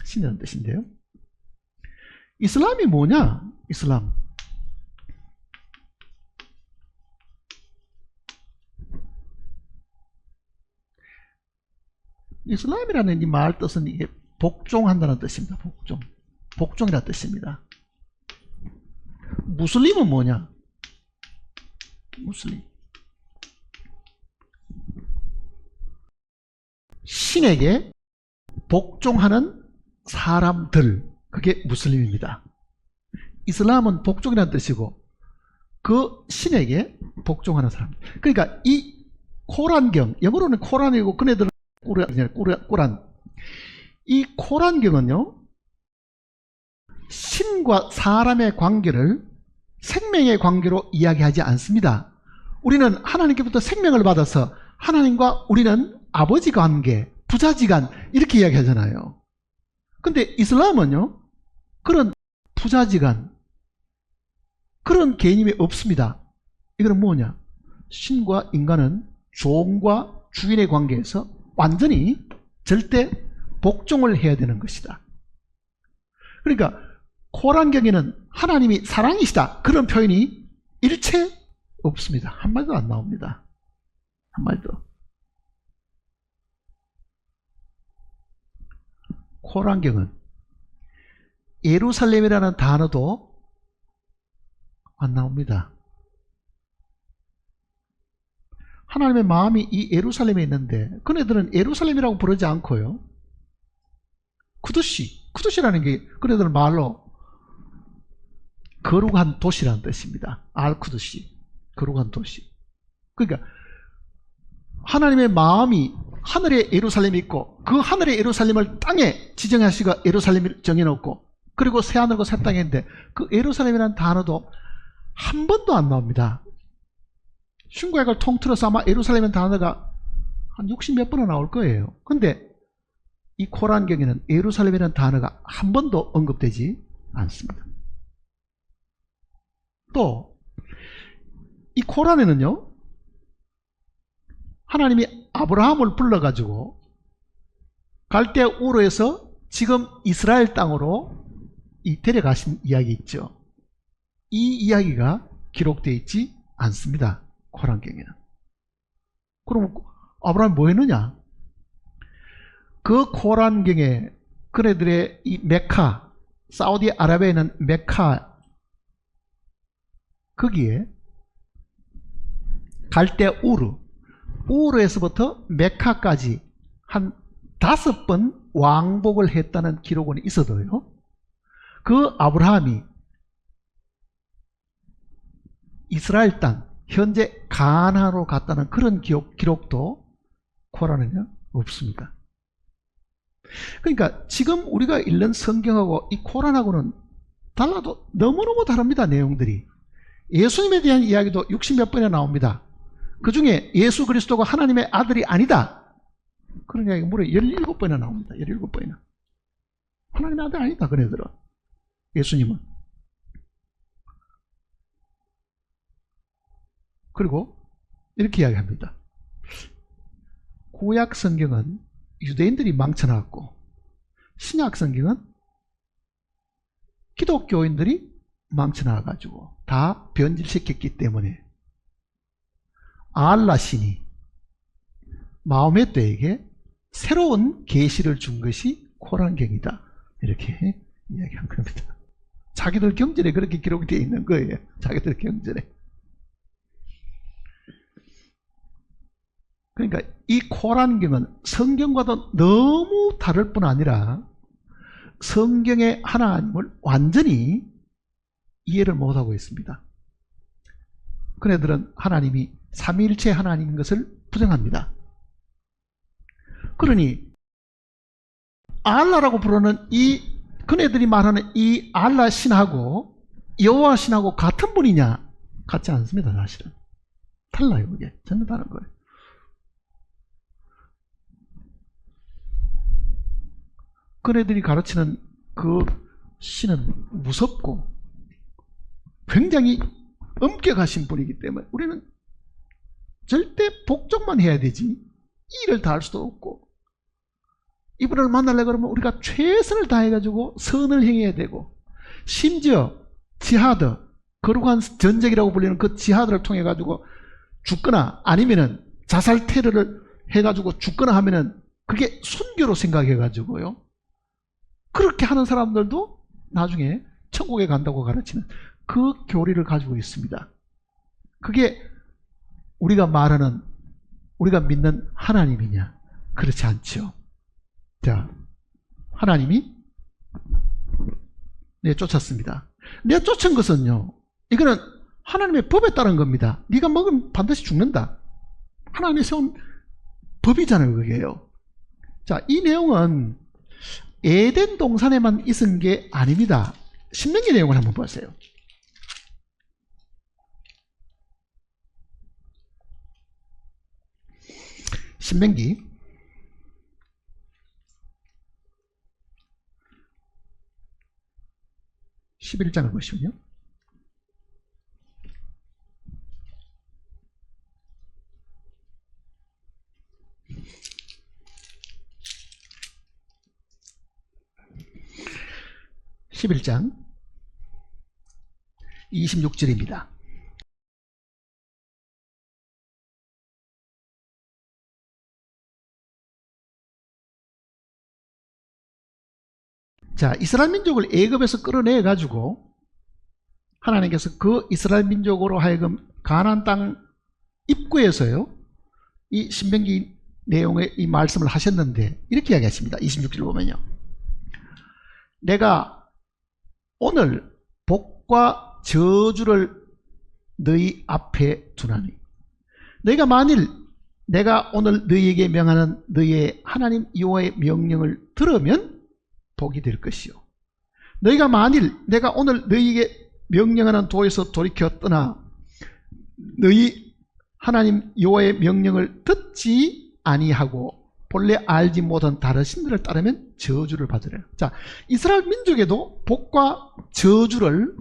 신이라는 뜻인데요. 이슬람이 뭐냐? 이슬람. 이슬람이라는 이 말 뜻은 이게 복종한다는 뜻입니다. 복종. 복종이라는 뜻입니다. 무슬림은 뭐냐? 무슬림. 신에게 복종하는 사람들, 그게 무슬림입니다. 이슬람은 복종이라는 뜻이고 그 신에게 복종하는 사람. 그러니까 이 코란경, 영어로는 코란이고 그네들은 꾸란. 이 코란경은요, 신과 사람의 관계를 생명의 관계로 이야기하지 않습니다. 우리는 하나님께부터 생명을 받아서 하나님과 우리는 아버지 관계, 부자지간 이렇게 이야기하잖아요. 근데 이슬람은요, 그런 부자지간, 그런 개념이 없습니다. 이거는 뭐냐? 신과 인간은 종과 주인의 관계에서 완전히 절대 복종을 해야 되는 것이다. 그러니까 코란경에는 하나님이 사랑이시다, 그런 표현이 일체 없습니다. 한마디도 안 나옵니다. 한마디도. 코란경은 예루살렘이라는 단어도 안 나옵니다. 하나님의 마음이 이 예루살렘에 있는데 그네들은 예루살렘이라고 부르지 않고요, 쿠두시라는 게 그네들 말로 거룩한 도시라는 뜻입니다. 알쿠두시, 거룩한 도시. 그러니까 하나님의 마음이 하늘에 예루살렘이 있고 그 하늘의 예루살렘을 땅에 지정하시고 예루살렘을 정해놓고 그리고 새하늘과 새 땅인데 그 예루살렘이라는 단어도 한 번도 안 나옵니다. 신구약을 통틀어서 아마 예루살렘이라는 단어가 한 60몇 번은 나올 거예요. 근데 이 코란경에는 예루살렘이라는 단어가 한 번도 언급되지 않습니다. 또 이 코란에는요, 하나님이 아브라함을 불러가지고 갈대 우르에서 지금 이스라엘 땅으로 데려가신 이야기 있죠. 이 이야기가 기록되어 있지 않습니다. 코란경에는. 그럼 아브라함이 뭐 했느냐? 그 코란경에 그네들의 이 메카, 사우디아라비아에 있는 메카, 거기에 갈대 우르에서부터 메카까지 한 5번 왕복을 했다는 기록은 있어도요, 그 아브라함이 이스라엘 땅, 현재 가나안으로 갔다는 그런 기록도 코란에는 없습니다. 그러니까 지금 우리가 읽는 성경하고 이 코란하고는 달라도 너무너무 다릅니다. 내용들이. 예수님에 대한 이야기도 60몇 번이나 나옵니다. 그 중에 예수 그리스도가 하나님의 아들이 아니다, 그런 이야기가 무려 17번이나 나옵니다. 17번이나. 하나님의 아들 아니다, 그네들은. 예수님은. 그리고 이렇게 이야기합니다. 구약 성경은 유대인들이 망쳐놨고 신약 성경은 기독교인들이 망쳐놔가지고 다 변질시켰기 때문에 알라 신이 마호메트에게 새로운 계시를 준 것이 코란경이다, 이렇게 이야기한 겁니다. 자기들 경전에 그렇게 기록이 되어 있는 거예요. 자기들 경전에. 그러니까 이 코란경은 성경과도 너무 다를 뿐 아니라 성경의 하나님을 완전히 이해를 못하고 있습니다. 그네들은 하나님이 삼위일체 하나님인 것을 부정합니다. 그러니 알라라고 부르는 이 그네들이 말하는 이 알라 신하고 여호와 신하고 같은 분이냐? 같지 않습니다. 사실은 달라요. 이게 전혀 다른 거예요. 그네들이 가르치는 그 신은 무섭고 굉장히 엄격하신 분이기 때문에 우리는 절대 복종만 해야 되지 일을 다 할 수도 없고, 이분을 만나려고 그러면 우리가 최선을 다해가지고 선을 행해야 되고, 심지어 지하드, 거룩한 전쟁이라고 불리는 그 지하드를 통해 가지고 죽거나 아니면은 자살 테러를 해가지고 죽거나 하면은 그게 순교로 생각해 가지고요, 그렇게 하는 사람들도 나중에 천국에 간다고 가르치는 그 교리를 가지고 있습니다. 그게 우리가 말하는, 우리가 믿는 하나님이냐? 그렇지 않죠. 자, 하나님이 내쫓았습니다. 내쫓은 것은요, 이거는 하나님의 법에 따른 겁니다. 네가 먹으면 반드시 죽는다. 하나님이 세운 법이잖아요, 그게요. 자, 이 내용은 에덴 동산에만 있은 게 아닙니다. 신명기 내용을 한번 보세요. 신명기 11장을 보시면요, (11장) 26절입니다. 자, 이스라엘 민족을 애굽에서 끌어내 가지고 하나님께서 그 이스라엘 민족으로 하여금 가나안 땅 입구에서요, 이 신명기 내용의 이 말씀을 하셨는데 이렇게 이야기하십니다. 26절 보면요, 내가 오늘 복과 저주를 너희 앞에 두나니, 너희가 만일 내가 오늘 너희에게 명하는 너희의 하나님 여호와의 명령을 들으면 복이 될 것이요, 너희가 만일 내가 오늘 너희에게 명령하는 도에서 돌이켜 떠나 너희 하나님 여호와의 명령을 듣지 아니하고 본래 알지 못한 다른 신들을 따르면 저주를 받으래요. 자, 이스라엘 민족에도 복과 저주를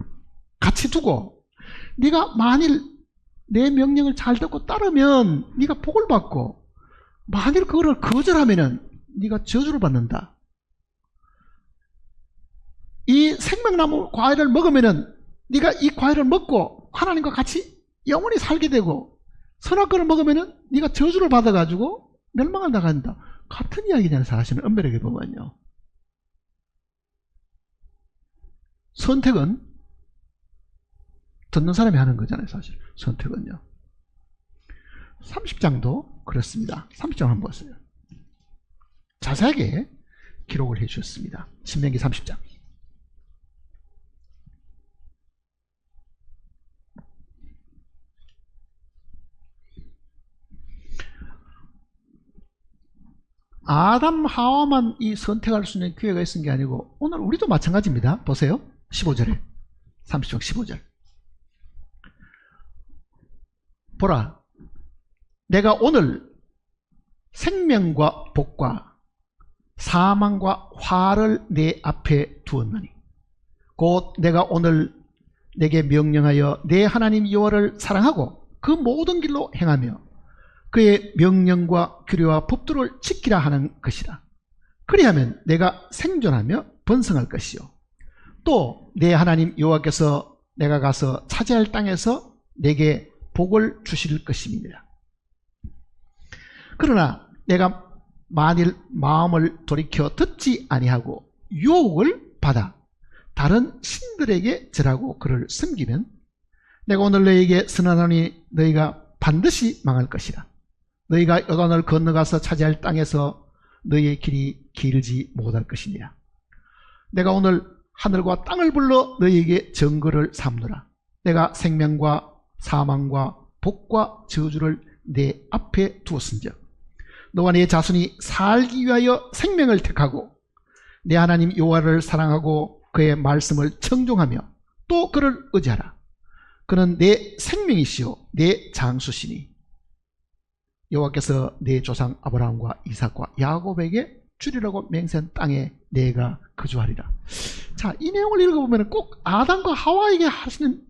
같이 두고, 네가 만일 내 명령을 잘 듣고 따르면 네가 복을 받고, 만일 그거를 거절하면은 네가 저주를 받는다. 이 생명나무 과일을 먹으면은 네가 이 과일을 먹고 하나님과 같이 영원히 살게 되고, 선악과를 먹으면은 네가 저주를 받아가지고 멸망을 나간다. 같은 이야기잖아요. 사실은 엄밀하게 보면요, 선택은 듣는 사람이 하는 거잖아요. 사실 선택은요. 30장도 그렇습니다. 30장 한번 보세요. 자세하게 기록을 해 주셨습니다. 신명기 30장. 아담 하와만 이 선택할 수 있는 기회가 있은 게 아니고 오늘 우리도 마찬가지입니다. 보세요. 15절에 30장 15절. 보라, 내가 오늘 생명과 복과 사망과 화를 내 앞에 두었나니 곧 내가 오늘 내게 명령하여 내 하나님 여호와를 사랑하고 그 모든 길로 행하며 그의 명령과 규례와 법도를 지키라 하는 것이라. 그리하면 내가 생존하며 번성할 것이요, 또 내 하나님 여호와께서 내가 가서 차지할 땅에서 내게 복을 주실 것입니다. 그러나 내가 만일 마음을 돌이켜 듣지 아니하고 유혹을 받아 다른 신들에게 절하고 그를 섬기면 내가 오늘 너희에게 선언하니 너희가 반드시 망할 것이라. 너희가 요단을 건너가서 차지할 땅에서 너희의 길이 길지 못할 것이니라. 내가 오늘 하늘과 땅을 불러 너희에게 증거를 삼느라. 내가 생명과 사망과 복과 저주를 내 앞에 두었은즉 너와 네 자손이 살기 위하여 생명을 택하고 내 하나님 여호와를 사랑하고 그의 말씀을 청종하며 또 그를 의지하라. 그는 내 생명이시요 내 장수시니 여호와께서 내 조상 아브라함과 이삭과 야곱에게 주리라고 맹세한 땅에 내가 거주하리라. 자, 이 내용을 읽어보면 꼭 아담과 하와에게 하시는,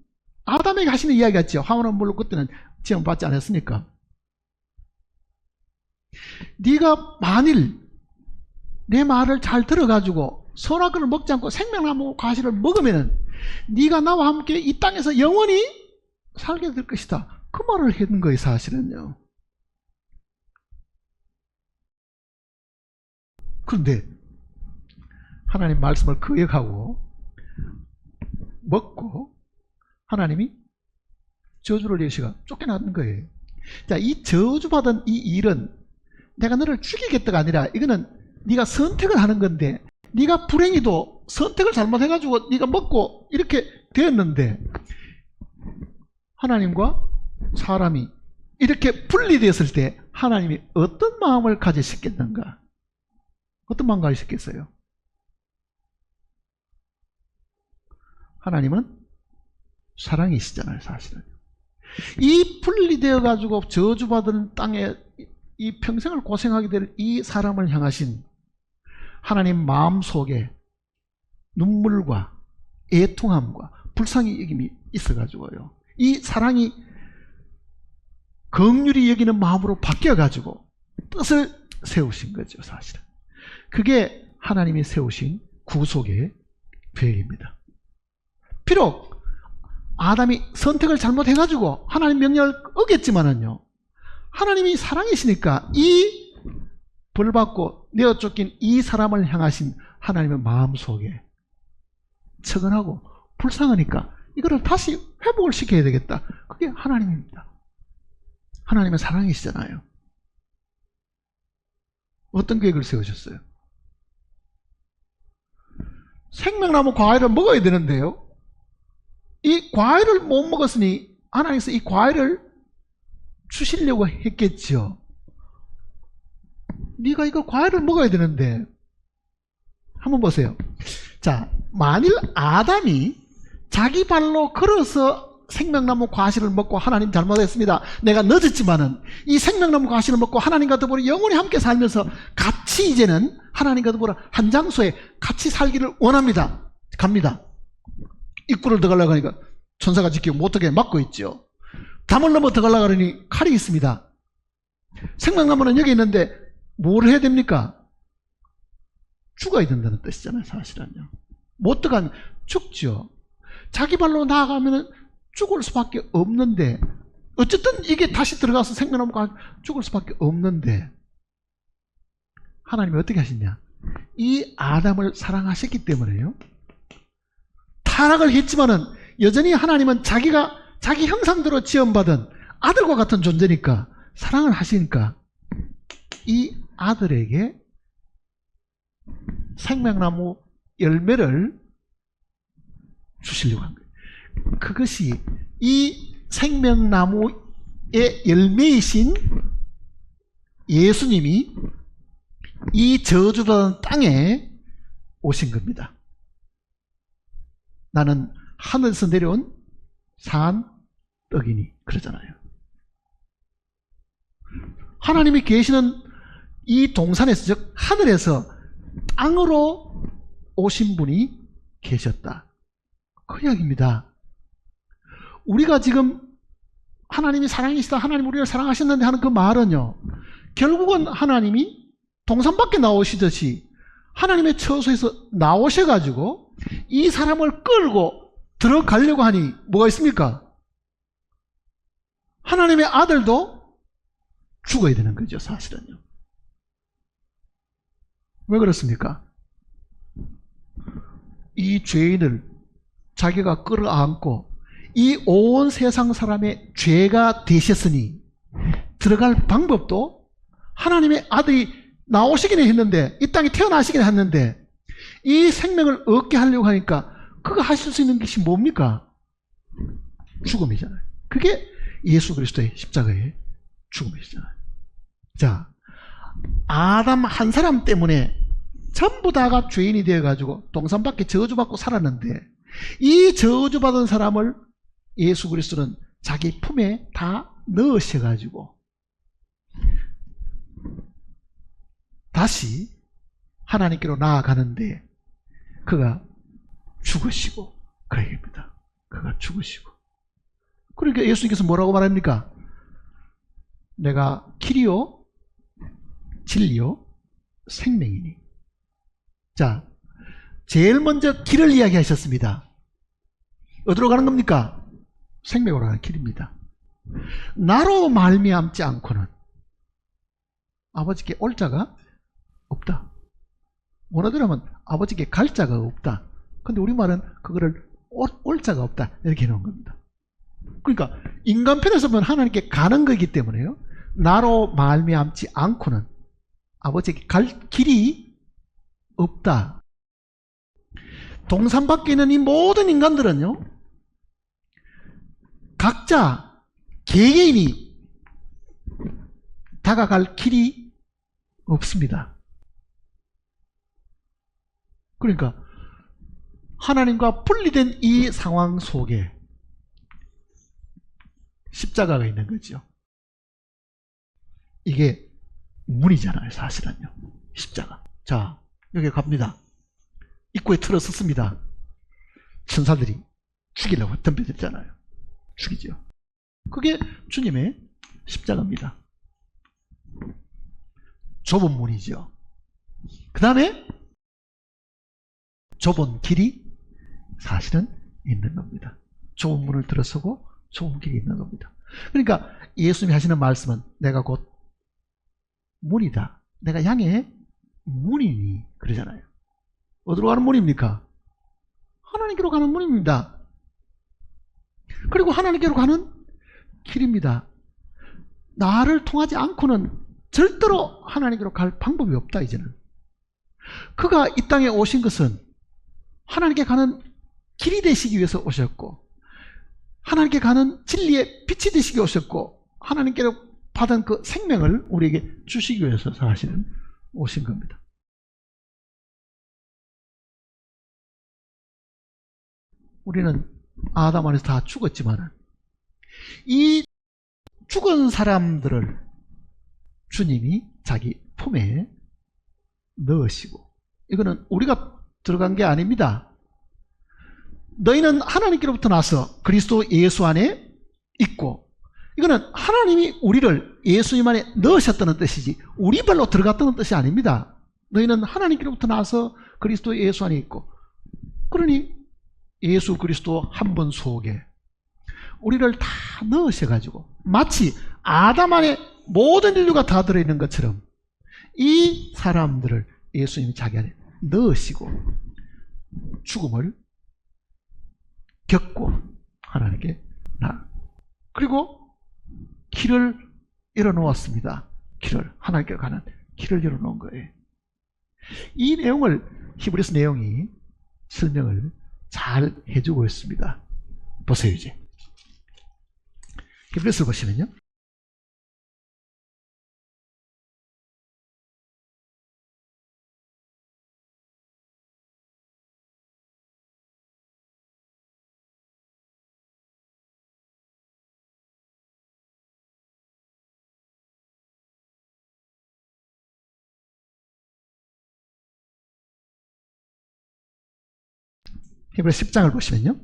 아담에게 하시는 이야기 같죠. 하와는 물론 그때는 지금 받지 않았으니까. 네가 만일 내 말을 잘 들어가지고 선악과를 먹지 않고 생명나무 과실을 먹으면은 네가 나와 함께 이 땅에서 영원히 살게 될 것이다. 그 말을 했는 거예요, 사실은요. 그런데 하나님 말씀을 거역하고 먹고 하나님이 저주를 내시가 쫓겨나는 거예요. 자, 이 저주받은 이 일은 내가 너를 죽이겠다가 아니라 이거는 네가 선택을 하는 건데, 네가 불행히도 선택을 잘못해가지고 네가 먹고 이렇게 되었는데, 하나님과 사람이 이렇게 분리되었을 때 하나님이 어떤 마음을 가지셨겠는가? 어떤 마음 가지셨겠어요? 하나님은 사랑이시잖아요, 사실은. 이 분리되어 가지고 저주받은 땅에 이 평생을 고생하게 될 이 사람을 향하신 하나님 마음속에 눈물과 애통함과 불쌍히 여김이 있어가지고요, 이 사랑이 긍휼히 여기는 마음으로 바뀌어가지고 뜻을 세우신 거죠, 사실은. 그게 하나님이 세우신 구속의 계획입니다. 비록 아담이 선택을 잘못해가지고 하나님 명령을 어겼지만은요, 하나님이 사랑이시니까 이 벌받고 내어 쫓긴 이 사람을 향하신 하나님의 마음속에 측은하고 불쌍하니까 이거를 다시 회복을 시켜야 되겠다. 그게 하나님입니다. 하나님의 사랑이시잖아요. 어떤 계획을 세우셨어요? 생명나무 과일을 먹어야 되는데요, 이 과일을 못 먹었으니 하나님께서 이 과일을 주시려고 했겠죠. 네가 이거 과일을 먹어야 되는데, 한번 보세요. 자, 만일 아담이 자기 발로 걸어서 생명나무 과실을 먹고, 하나님 잘못했습니다, 내가 늦었지만은 이 생명나무 과실을 먹고 하나님과 더불어 영원히 함께 살면서 같이 이제는 하나님과 더불어 한 장소에 같이 살기를 원합니다. 갑니다. 입구를 들어가려고 하니까 천사가 지키고 못하게 막고 있죠. 담을 넘어 들어가려고 하니 칼이 있습니다. 생명나무는 여기 있는데 뭘 해야 됩니까? 죽어야 된다는 뜻이잖아요, 사실은요. 못 들어가면 죽죠. 자기 발로 나아가면 죽을 수밖에 없는데, 어쨌든 이게 다시 들어가서 생명나무가 죽을 수밖에 없는데, 하나님이 어떻게 하시냐? 이 아담을 사랑하셨기 때문에요, 타락을 했지만은 여전히 하나님은 자기가 자기 형상대로 지음받은 아들과 같은 존재니까 사랑을 하시니까 이 아들에게 생명나무 열매를 주시려고 한 거예요. 그것이 이 생명나무의 열매이신 예수님이 이 저주받은 땅에 오신 겁니다. 나는 하늘에서 내려온 산 떡이니 그러잖아요. 하나님이 계시는 이 동산에서, 즉 하늘에서 땅으로 오신 분이 계셨다, 그 이야기입니다. 우리가 지금 하나님이 사랑이시다, 하나님 우리를 사랑하셨는데 하는 그 말은요, 결국은 하나님이 동산 밖에 나오시듯이 하나님의 처소에서 나오셔가지고 이 사람을 끌고 들어가려고 하니 뭐가 있습니까? 하나님의 아들도 죽어야 되는 거죠, 사실은요. 왜 그렇습니까? 이 죄인을 자기가 끌어안고 이 온 세상 사람의 죄가 되셨으니 들어갈 방법도 하나님의 아들이 나오시긴 했는데, 이 땅에 태어나시긴 했는데, 이 생명을 얻게 하려고 하니까 그거 하실 수 있는 것이 뭡니까? 죽음이잖아요. 그게 예수 그리스도의 십자가의 죽음이잖아요. 자, 아담 한 사람 때문에 전부 다가 죄인이 되어가지고 동산 밖에 저주받고 살았는데, 이 저주받은 사람을 예수 그리스도는 자기 품에 다 넣으셔가지고 다시 하나님께로 나아가는데 그가 죽으시고 그 얘기입니다. 그가 죽으시고. 그러니까 예수님께서 뭐라고 말합니까? 내가 길이요 진리요 생명이니. 자, 제일 먼저 길을 이야기하셨습니다. 어디로 가는 겁니까? 생명으로 가는 길입니다. 나로 말미암지 않고는 아버지께 올 자가 없다. 원어대로 하면 아버지께 갈 자가 없다. 근데 우리말은 그거를 올 자가 없다 이렇게 해놓은 겁니다. 그러니까 인간편에서 보면 하나님께 가는 거기 때문에요, 나로 말미암지 않고는 아버지께 갈 길이 없다. 동산 밖에 있는 이 모든 인간들은요, 각자 개개인이 다가갈 길이 없습니다. 그러니까 하나님과 분리된 이 상황 속에 십자가가 있는 거죠. 이게 문이잖아요, 사실은요. 십자가. 자, 여기 갑니다. 입구에 틀어섰습니다. 천사들이 죽이려고 덤벼들잖아요. 죽이죠. 그게 주님의 십자가입니다. 좁은 문이죠. 그 다음에 좁은 길이 사실은 있는 겁니다. 좁은 문을 들어서고 좁은 길이 있는 겁니다. 그러니까 예수님이 하시는 말씀은 내가 곧 문이다. 내가 양의 문이니 그러잖아요. 어디로 가는 문입니까? 하나님께로 가는 문입니다. 그리고 하나님께로 가는 길입니다. 나를 통하지 않고는 절대로 하나님께로 갈 방법이 없다. 이제는 그가 이 땅에 오신 것은 하나님께 가는 길이 되시기 위해서 오셨고, 하나님께 가는 진리의 빛이 되시기 위해서 오셨고, 하나님께로 받은 그 생명을 우리에게 주시기 위해서 사실은 오신 겁니다. 우리는 아담 안에서 다 죽었지만 이 죽은 사람들을 주님이 자기 품에 넣으시고, 이거는 우리가 들어간 게 아닙니다. 너희는 하나님께로부터 나서 그리스도 예수 안에 있고, 이거는 하나님이 우리를 예수님 안에 넣으셨다는 뜻이지 우리 발로 들어갔다는 뜻이 아닙니다. 너희는 하나님께로부터 나서 그리스도 예수 안에 있고, 그러니 예수 그리스도 한 분 속에 우리를 다 넣으셔가지고 마치 아담 안에 모든 인류가 다 들어있는 것처럼 이 사람들을 예수님이 자기 안에 넣으시고 죽음을 겪고 하나님께 그리고 길을 열어놓았습니다. 길을, 하나님께 가는 길을 열어놓은 거예요. 이 내용을 히브리서 내용이 설명을 잘 해주고 있습니다. 보세요. 이제 히브리서를 보시면요, 히브리서 10장을 보시면요,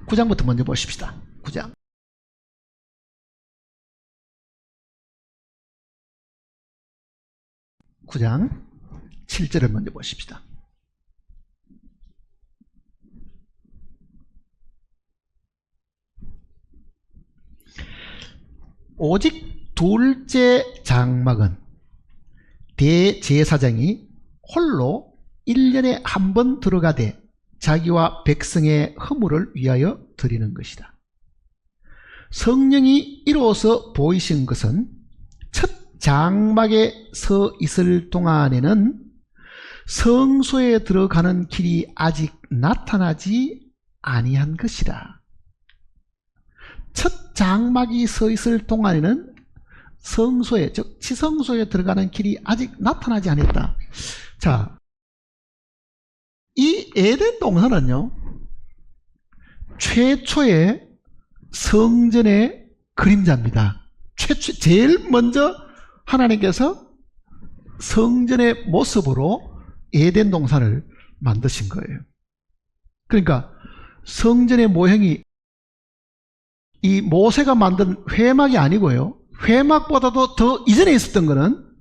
9장부터 먼저 보십시다. 9장. 9장 7절을 먼저 보십시다. 오직 둘째 장막은 대제사장이 홀로 1년에 한 번 들어가되 자기와 백성의 허물을 위하여 드리는 것이다. 성령이 이루어서 보이신 것은 첫 장막에 서 있을 동안에는 성소에 들어가는 길이 아직 나타나지 아니한 것이라. 첫 장막이 서 있을 동안에는 성소에, 즉 지성소에 들어가는 길이 아직 나타나지 않았다. 자, 이 에덴 동산은요, 최초의 성전의 그림자입니다. 제일 먼저 하나님께서 성전의 모습으로 에덴 동산을 만드신 거예요. 그러니까 성전의 모형이 이 모세가 만든 회막이 아니고요. 회막보다도 더 이전에 있었던 것은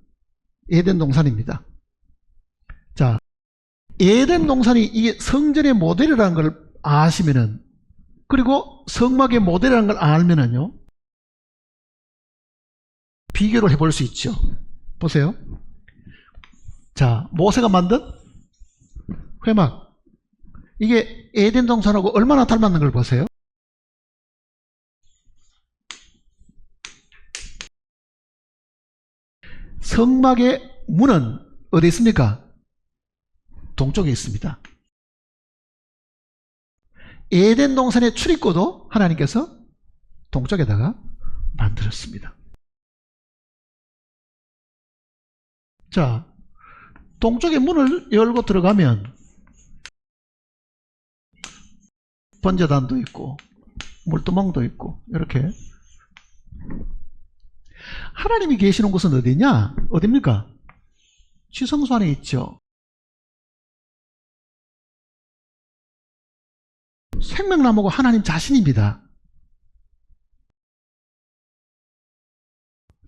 에덴 동산입니다. 자, 에덴 동산이 이게 성전의 모델이라는 걸 아시면은, 그리고 성막의 모델이라는 걸 알면은요, 비교를 해볼 수 있죠. 보세요. 자, 모세가 만든 회막, 이게 에덴 동산하고 얼마나 닮았는 걸 보세요. 성막의 문은 어디 있습니까? 동쪽에 있습니다. 에덴 동산의 출입구도 하나님께서 동쪽에다가 만들었습니다. 자, 동쪽에 문을 열고 들어가면 번제단도 있고 물두멍도 있고, 이렇게 하나님이 계시는 곳은 어디냐? 어디입니까? 지성소 안에 있죠. 생명나무가 하나님 자신입니다.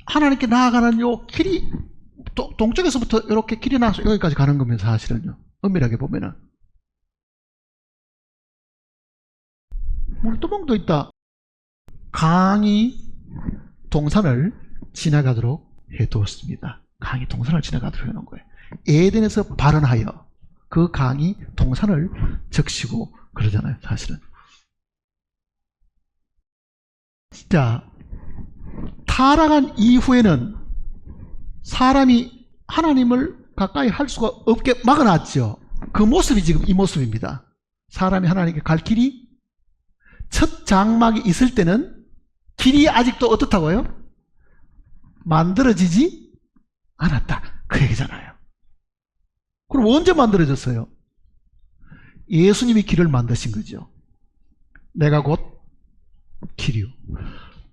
하나님께 나아가는 요 길이 동쪽에서부터 이렇게 길이 나서 여기까지 가는 겁니다. 사실은요, 엄밀하게 보면은. 물두멍도 있다. 강이 동산을 지나가도록 해두었습니다. 강이 동산을 지나가도록 해놓은 거예요. 에덴에서 발언하여 그 강이 동산을 적시고 그러잖아요, 사실은. 자, 타락한 이후에는 사람이 하나님을 가까이 할 수가 없게 막아놨죠. 그 모습이 지금 이 모습입니다. 사람이 하나님께 갈 길이, 첫 장막이 있을 때는 길이 아직도 어떻다고요? 만들어지지 않았다, 그 얘기잖아요. 그럼 언제 만들어졌어요? 예수님이 길을 만드신 거죠. 내가 곧 길이요.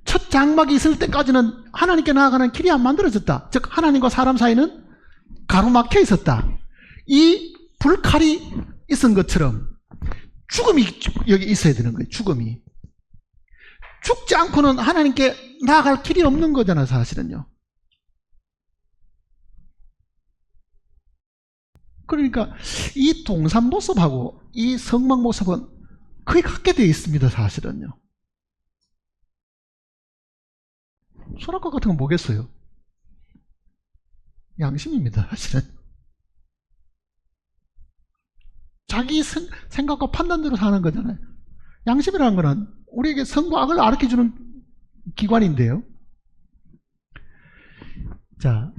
첫 장막이 있을 때까지는 하나님께 나아가는 길이 안 만들어졌다. 즉 하나님과 사람 사이는 가로막혀 있었다. 이 불칼이 있은 것처럼 죽음이 여기 있어야 되는 거예요. 죽음이. 죽지 않고는 하나님께 나아갈 길이 없는 거잖아요, 사실은요. 그러니까 이 동산 모습하고 이 성막 모습은 거의 같게 되어 있습니다, 사실은요. 선악과 같은 건 뭐겠어요? 양심입니다, 사실은. 자기 생각과 판단대로 사는 거잖아요. 양심이라는 거는 우리에게 선과 악을 가르쳐주는 기관인데요. 자,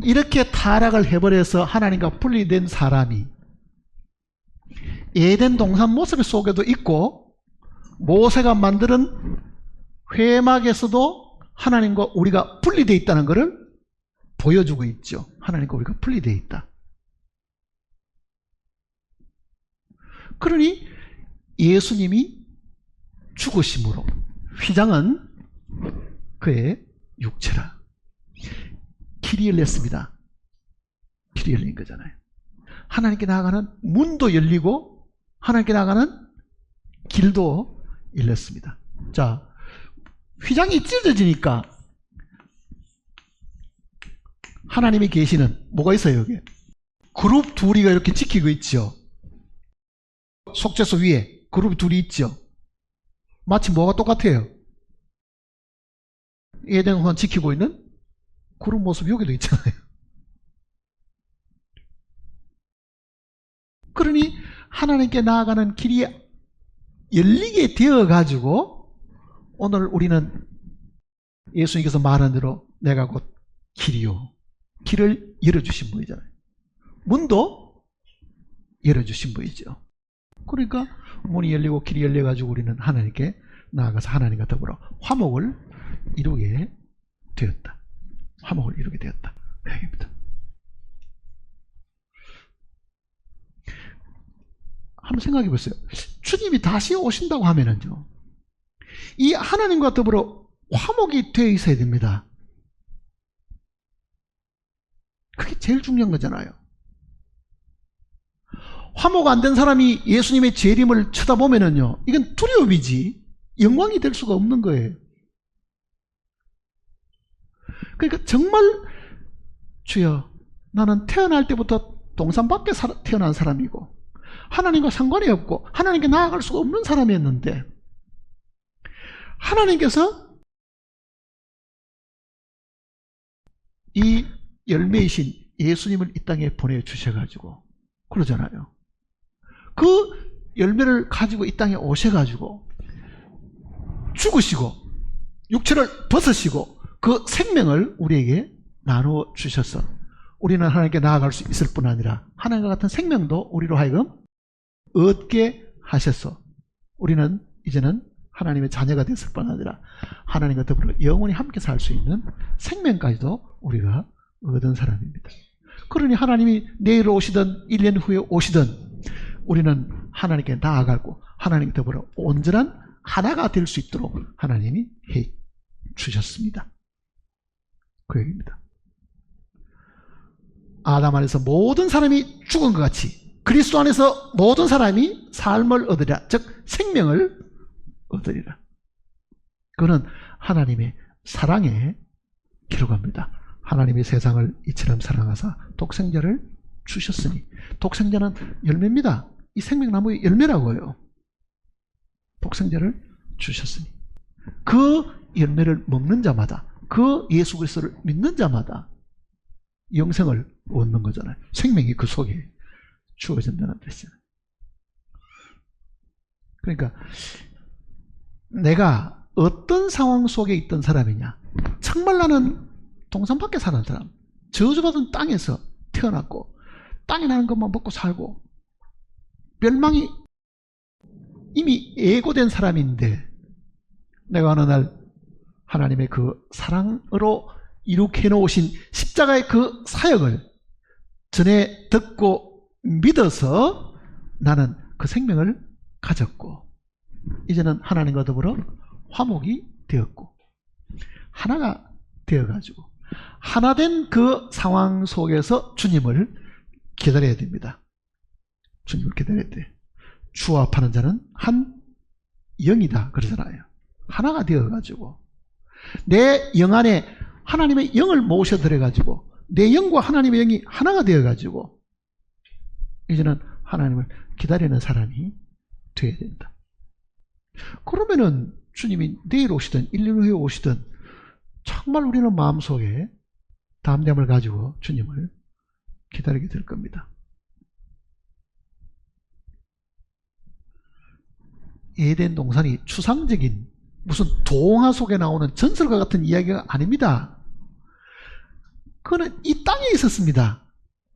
이렇게 타락을 해버려서 하나님과 분리된 사람이 에덴 동산 모습 속에도 있고, 모세가 만드는 회막에서도 하나님과 우리가 분리되어 있다는 것을 보여주고 있죠. 하나님과 우리가 분리되어 있다. 그러니 예수님이 죽으심으로 휘장은 그의 육체라. 길이 열렸습니다. 길이 열린 거잖아요. 하나님께 나아가는 문도 열리고 하나님께 나아가는 길도 열렸습니다. 자, 휘장이 찢어지니까 하나님이 계시는 뭐가 있어요? 여기 그룹 둘이가 이렇게 지키고 있죠. 속죄소 위에 그룹 둘이 있죠. 마치 뭐가 똑같아요? 에덴 동산 지키고 있는 그런 모습이 여기도 있잖아요. 그러니 하나님께 나아가는 길이 열리게 되어 가지고 오늘 우리는 예수님께서 말한 대로 내가 곧 길이요, 길을 열어주신 분이잖아요. 문도 열어주신 분이죠. 그러니까 문이 열리고 길이 열려가지고 우리는 하나님께 나아가서 하나님과 더불어 화목을 이루게 되었다. 화목을 이루게 되었다. 그 얘기입니다. 한번 생각해 보세요. 주님이 다시 오신다고 하면은요, 이 하나님과 더불어 화목이 되어 있어야 됩니다. 그게 제일 중요한 거잖아요. 화목 안 된 사람이 예수님의 재림을 쳐다보면은요, 이건 두려움이지 영광이 될 수가 없는 거예요. 그러니까 정말 주여, 나는 태어날 때부터 동산 밖에 태어난 사람이고 하나님과 상관이 없고 하나님께 나아갈 수가 없는 사람이었는데, 하나님께서 이 열매이신 예수님을 이 땅에 보내주셔가지고 그러잖아요. 그 열매를 가지고 이 땅에 오셔가지고 죽으시고 육체를 벗으시고 그 생명을 우리에게 나누어 주셔서 우리는 하나님께 나아갈 수 있을 뿐 아니라 하나님과 같은 생명도 우리로 하여금 얻게 하셔서 우리는 이제는 하나님의 자녀가 됐을 뿐 아니라 하나님과 더불어 영원히 함께 살 수 있는 생명까지도 우리가 얻은 사람입니다. 그러니 하나님이 내일 오시든 1년 후에 오시든 우리는 하나님께 나아가고 하나님과 더불어 온전한 하나가 될 수 있도록 하나님이 해 주셨습니다. 그 얘기입니다. 아담 안에서 모든 사람이 죽은 것 같이 그리스도 안에서 모든 사람이 삶을 얻으리라, 즉 생명을 얻으리라. 그거는 하나님의 사랑에 기록합니다. 하나님이 세상을 이처럼 사랑하사 독생자를 주셨으니, 독생자는 열매입니다. 이 생명나무의 열매라고요. 독생자를 주셨으니 그 열매를 먹는 자마다, 그 예수 그리스도를 믿는 자마다 영생을 얻는 거잖아요. 생명이 그 속에 주어진다는 뜻이잖아요. 그러니까 내가 어떤 상황 속에 있던 사람이냐, 정말 나는 동산 밖에 사는 사람, 저주받은 땅에서 태어났고 땅에 나는 것만 먹고 살고 멸망이 이미 예고된 사람인데, 내가 어느 날 하나님의 그 사랑으로 이룩해 놓으신 십자가의 그 사역을 전에 듣고 믿어서 나는 그 생명을 가졌고 이제는 하나님과 더불어 화목이 되었고 하나가 되어가지고 하나된 그 상황 속에서 주님을 기다려야 됩니다. 주님을 기다려야 돼. 주합하는 자는 한 영이다 그러잖아요. 하나가 되어가지고 내 영 안에 하나님의 영을 모셔들여가지고 내 영과 하나님의 영이 하나가 되어가지고 이제는 하나님을 기다리는 사람이 되어야 된다. 그러면은 주님이 내일 오시든 1년 후에 오시든 정말 우리는 마음속에 담대함을 가지고 주님을 기다리게 될 겁니다. 에덴 동산이 추상적인 무슨 동화 속에 나오는 전설과 같은 이야기가 아닙니다. 그거는 이 땅에 있었습니다.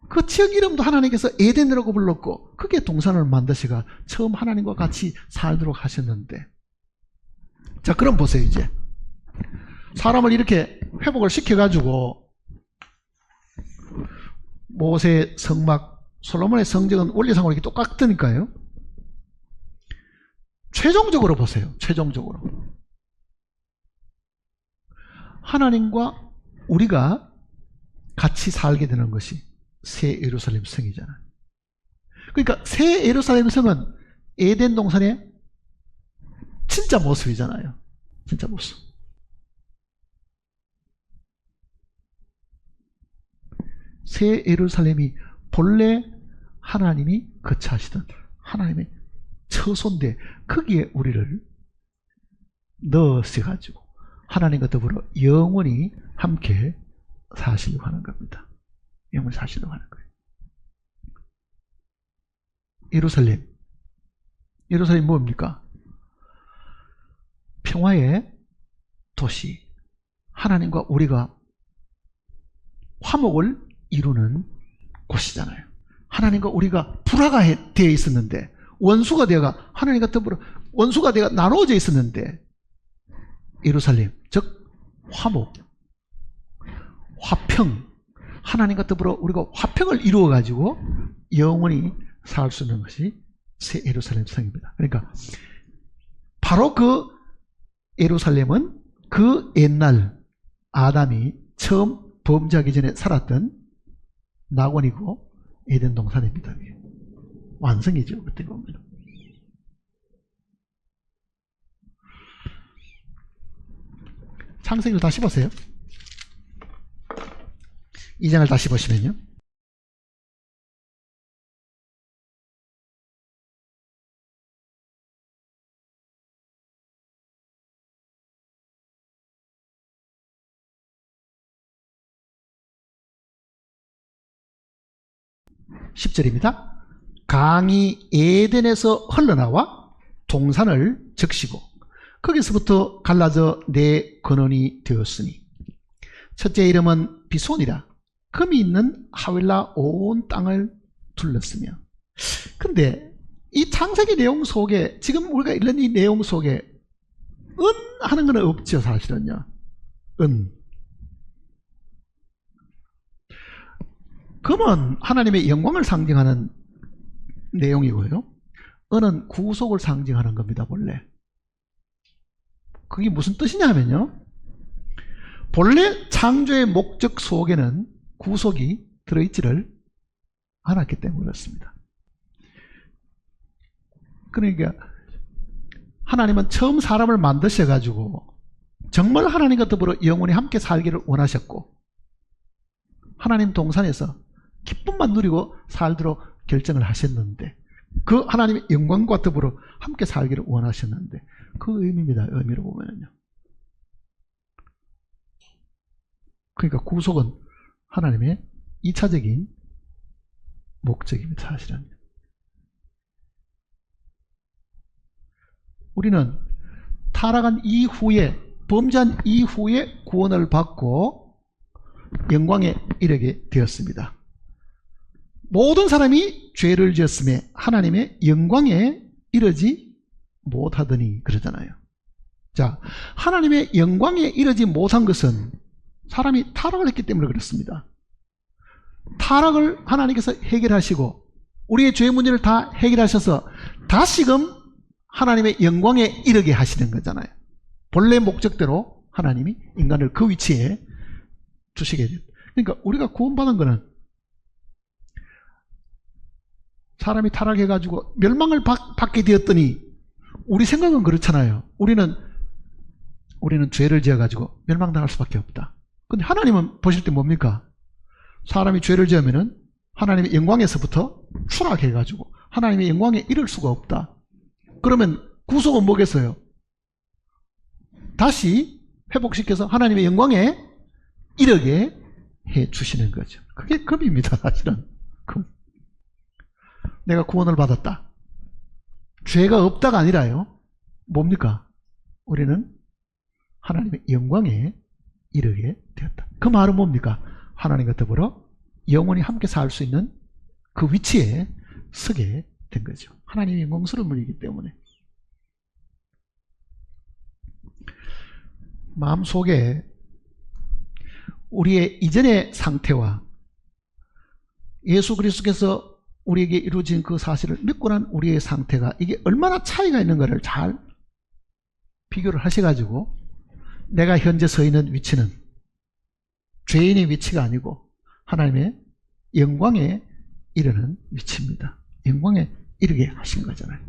그 지역 이름도 하나님께서 에덴이라고 불렀고 그게 동산을 만드시가 처음 하나님과 같이 살도록 하셨는데, 자 그럼 보세요. 이제 사람을 이렇게 회복을 시켜가지고 모세의 성막, 솔로몬의 성전은 원리상으로 이렇게 똑같으니까요. 최종적으로 보세요. 최종적으로 하나님과 우리가 같이 살게 되는 것이 새 예루살렘 성이잖아요. 그러니까 새 예루살렘 성은 에덴 동산의 진짜 모습이잖아요. 진짜 모습. 새 예루살렘이 본래 하나님이 거처하시던 하나님의 처소인데 거기에 우리를 넣으셔가지고 하나님과 더불어 영원히 함께 사시려고 하는 겁니다. 영원히 사시려고 하는 거예요. 예루살렘 뭡니까? 평화의 도시, 하나님과 우리가 화목을 이루는 곳이잖아요. 하나님과 우리가 불화가 되어 있었는데 원수가 되어가 하나님과 더불어 원수가 되어 나누어져 있었는데, 예루살렘 즉 화목, 화평, 하나님과 더불어 우리가 화평을 이루어 가지고 영원히 살 수 있는 것이 새 예루살렘 성입니다. 그러니까 바로 그 예루살렘은 그 옛날 아담이 처음 범죄하기 전에 살았던 낙원이고 에덴 동산입니다. 완성이죠. 그때 보면. 창세기를 다시 보세요. 2장을 다시 보시면요. (10절입니다) 강이 에덴에서 흘러나와 동산을 적시고 거기서부터 갈라져 네 근원이 되었으니 첫째 이름은 비손이라 금이 있는 하윌라 온 땅을 둘렀으며. 근데 이 창세기 내용 속에 지금 우리가 읽는 이 내용 속에 은 하는 건 없죠. 사실은요. 은. 금은 하나님의 영광을 상징하는 내용이고요. 은은 구속을 상징하는 겁니다. 본래. 그게 무슨 뜻이냐 하면요. 본래 창조의 목적 속에는 구속이 들어있지를 않았기 때문에 그렇습니다. 그러니까 하나님은 처음 사람을 만드셔가지고 정말 하나님과 더불어 영원히 함께 살기를 원하셨고 하나님 동산에서 기쁨만 누리고 살도록 결정을 하셨는데 그 하나님의 영광과 더불어 함께 살기를 원하셨는데 그 의미입니다. 의미로 보면요. 그러니까 구속은 하나님의 2차적인 목적입니다. 사실은. 우리는 타락한 이후에 범죄한 이후에 구원을 받고 영광에 이르게 되었습니다. 모든 사람이 죄를 지었음에 하나님의 영광에 이르지 못하더니 그러잖아요. 자, 하나님의 영광에 이르지 못한 것은 사람이 타락을 했기 때문에 그렇습니다. 타락을 하나님께서 해결하시고 우리의 죄 문제를 다 해결하셔서 다시금 하나님의 영광에 이르게 하시는 거잖아요. 본래 목적대로 하나님이 인간을 그 위치에 주시게 됩니다. 그러니까 우리가 구원받은 거는 사람이 타락해가지고 멸망을 받게 되었더니 우리 생각은 그렇잖아요. 우리는 죄를 지어가지고 멸망당할 수밖에 없다. 근데 하나님은 보실 때 뭡니까? 사람이 죄를 지으면은 하나님의 영광에서부터 추락해가지고 하나님의 영광에 이를 수가 없다. 그러면 구속은 뭐겠어요? 다시 회복시켜서 하나님의 영광에 이르게 해 주시는 거죠. 그게 금입니다. 사실은 금. 내가 구원을 받았다. 죄가 없다가 아니라요. 뭡니까? 우리는 하나님의 영광에 이르게 되었다. 그 말은 뭡니까? 하나님과 더불어 영원히 함께 살 수 있는 그 위치에 서게 된 거죠. 하나님의 영광스러운 분이기 때문에. 마음속에 우리의 이전의 상태와 예수 그리스도께서 우리에게 이루어진 그 사실을 믿고 난 우리의 상태가 이게 얼마나 차이가 있는가를 잘 비교를 하셔가지고 내가 현재 서 있는 위치는 죄인의 위치가 아니고 하나님의 영광에 이르는 위치입니다. 영광에 이르게 하신 거잖아요.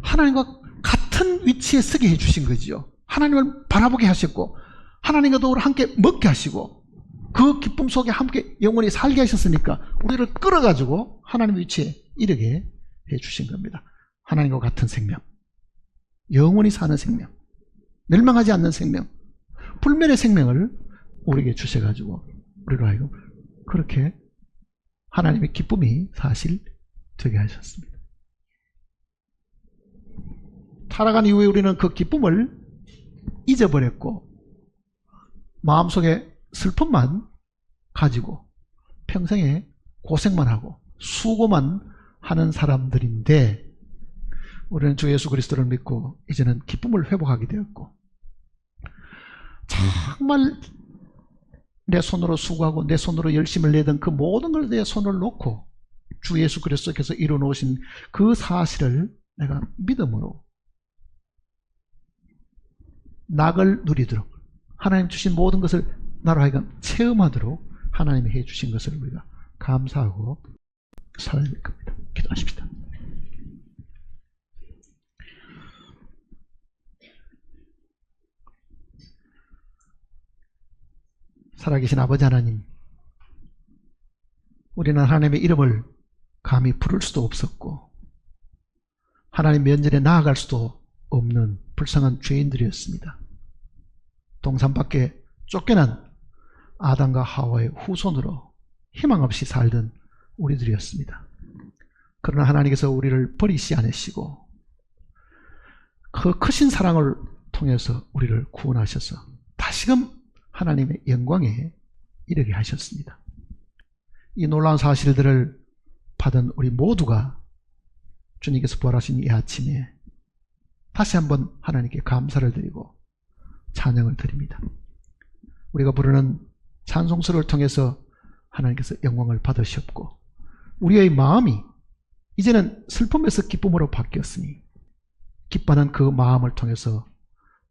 하나님과 같은 위치에 서게 해주신 거죠. 하나님을 바라보게 하셨고 하나님과 더불어 함께 먹게 하시고 그 기쁨 속에 함께 영원히 살게 하셨으니까 우리를 끌어가지고 하나님 위치에 이르게 해주신 겁니다. 하나님과 같은 생명, 영원히 사는 생명, 멸망하지 않는 생명, 불멸의 생명을 우리에게 주셔가지고 우리로 하여금 그렇게 하나님의 기쁨이 사실 되게 하셨습니다. 타락한 이후에 우리는 그 기쁨을 잊어버렸고 마음속에 슬픔만 가지고 평생에 고생만 하고 수고만 하는 사람들인데 우리는 주 예수 그리스도를 믿고 이제는 기쁨을 회복하게 되었고 정말 내 손으로 수고하고 내 손으로 열심을 내던 그 모든 걸 내 손을 놓고 주 예수 그리스도께서 이루어놓으신 그 사실을 내가 믿음으로 낙을 누리도록 하나님 주신 모든 것을 나로 하여금 체험하도록 하나님이 해주신 것을 우리가 감사하고 살아야 될 겁니다. 기도하십시다. 살아계신 아버지 하나님, 우리는 하나님의 이름을 감히 부를 수도 없었고 하나님 면전에 나아갈 수도 없는 불쌍한 죄인들이었습니다. 동산 밖에 쫓겨난 아담과 하와의 후손으로 희망 없이 살던 우리들이었습니다. 그러나 하나님께서 우리를 버리시지 않으시고 그 크신 사랑을 통해서 우리를 구원하셔서 다시금 하나님의 영광에 이르게 하셨습니다. 이 놀라운 사실들을 받은 우리 모두가 주님께서 부활하신 이 아침에 다시 한번 하나님께 감사를 드리고 찬양을 드립니다. 우리가 부르는 찬송서를 통해서 하나님께서 영광을 받으셨고 우리의 마음이 이제는 슬픔에서 기쁨으로 바뀌었으니 기뻐하는 그 마음을 통해서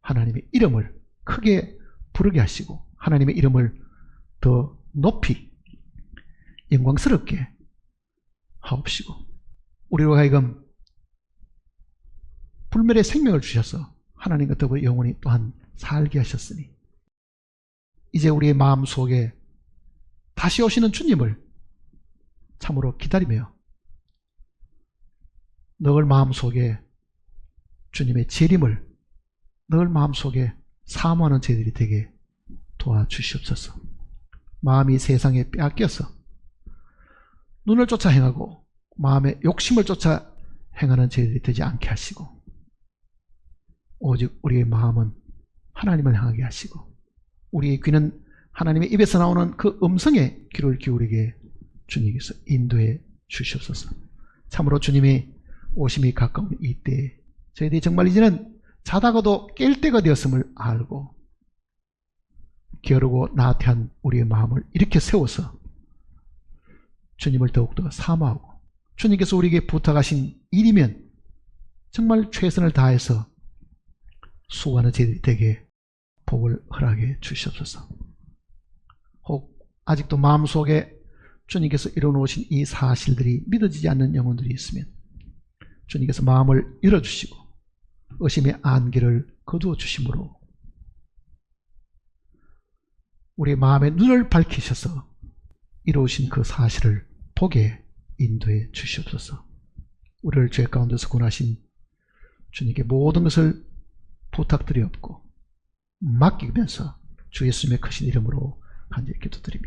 하나님의 이름을 크게 부르게 하시고 하나님의 이름을 더 높이 영광스럽게 하옵시고 우리로 하여금 불멸의 생명을 주셔서 하나님과 더불어 영원히 또한 살게 하셨으니 이제 우리의 마음속에 다시 오시는 주님을 참으로 기다리며 늘 마음속에 주님의 재림을 늘 마음속에 사모하는 저희들이 되게 도와주시옵소서. 마음이 세상에 빼앗겨서 눈을 쫓아 행하고 마음의 욕심을 쫓아 행하는 저희들이 되지 않게 하시고 오직 우리의 마음은 하나님을 향하게 하시고 우리의 귀는 하나님의 입에서 나오는 그 음성에 귀를 기울이게 주님께서 인도해 주시옵소서. 참으로 주님이 오심이 가까운 이때에 저희들이 정말 이제는 자다가도 깰 때가 되었음을 알고 게으르고 나태한 우리의 마음을 이렇게 세워서 주님을 더욱더 사모하고 주님께서 우리에게 부탁하신 일이면 정말 최선을 다해서 수고하는 저희들이 되게 복을 허락해 주시옵소서. 혹 아직도 마음속에 주님께서 이뤄놓으신 이 사실들이 믿어지지 않는 영혼들이 있으면 주님께서 마음을 열어주시고 의심의 안개를 거두어 주심으로 우리의 마음의 눈을 밝히셔서 이루어진 그 사실을 보게 인도해 주시옵소서. 우리를 죄 가운데서 구원하신 주님께 모든 것을 부탁드리옵고 맡기면서 주 예수님의 크신 이름으로 간절히 기도드립니다.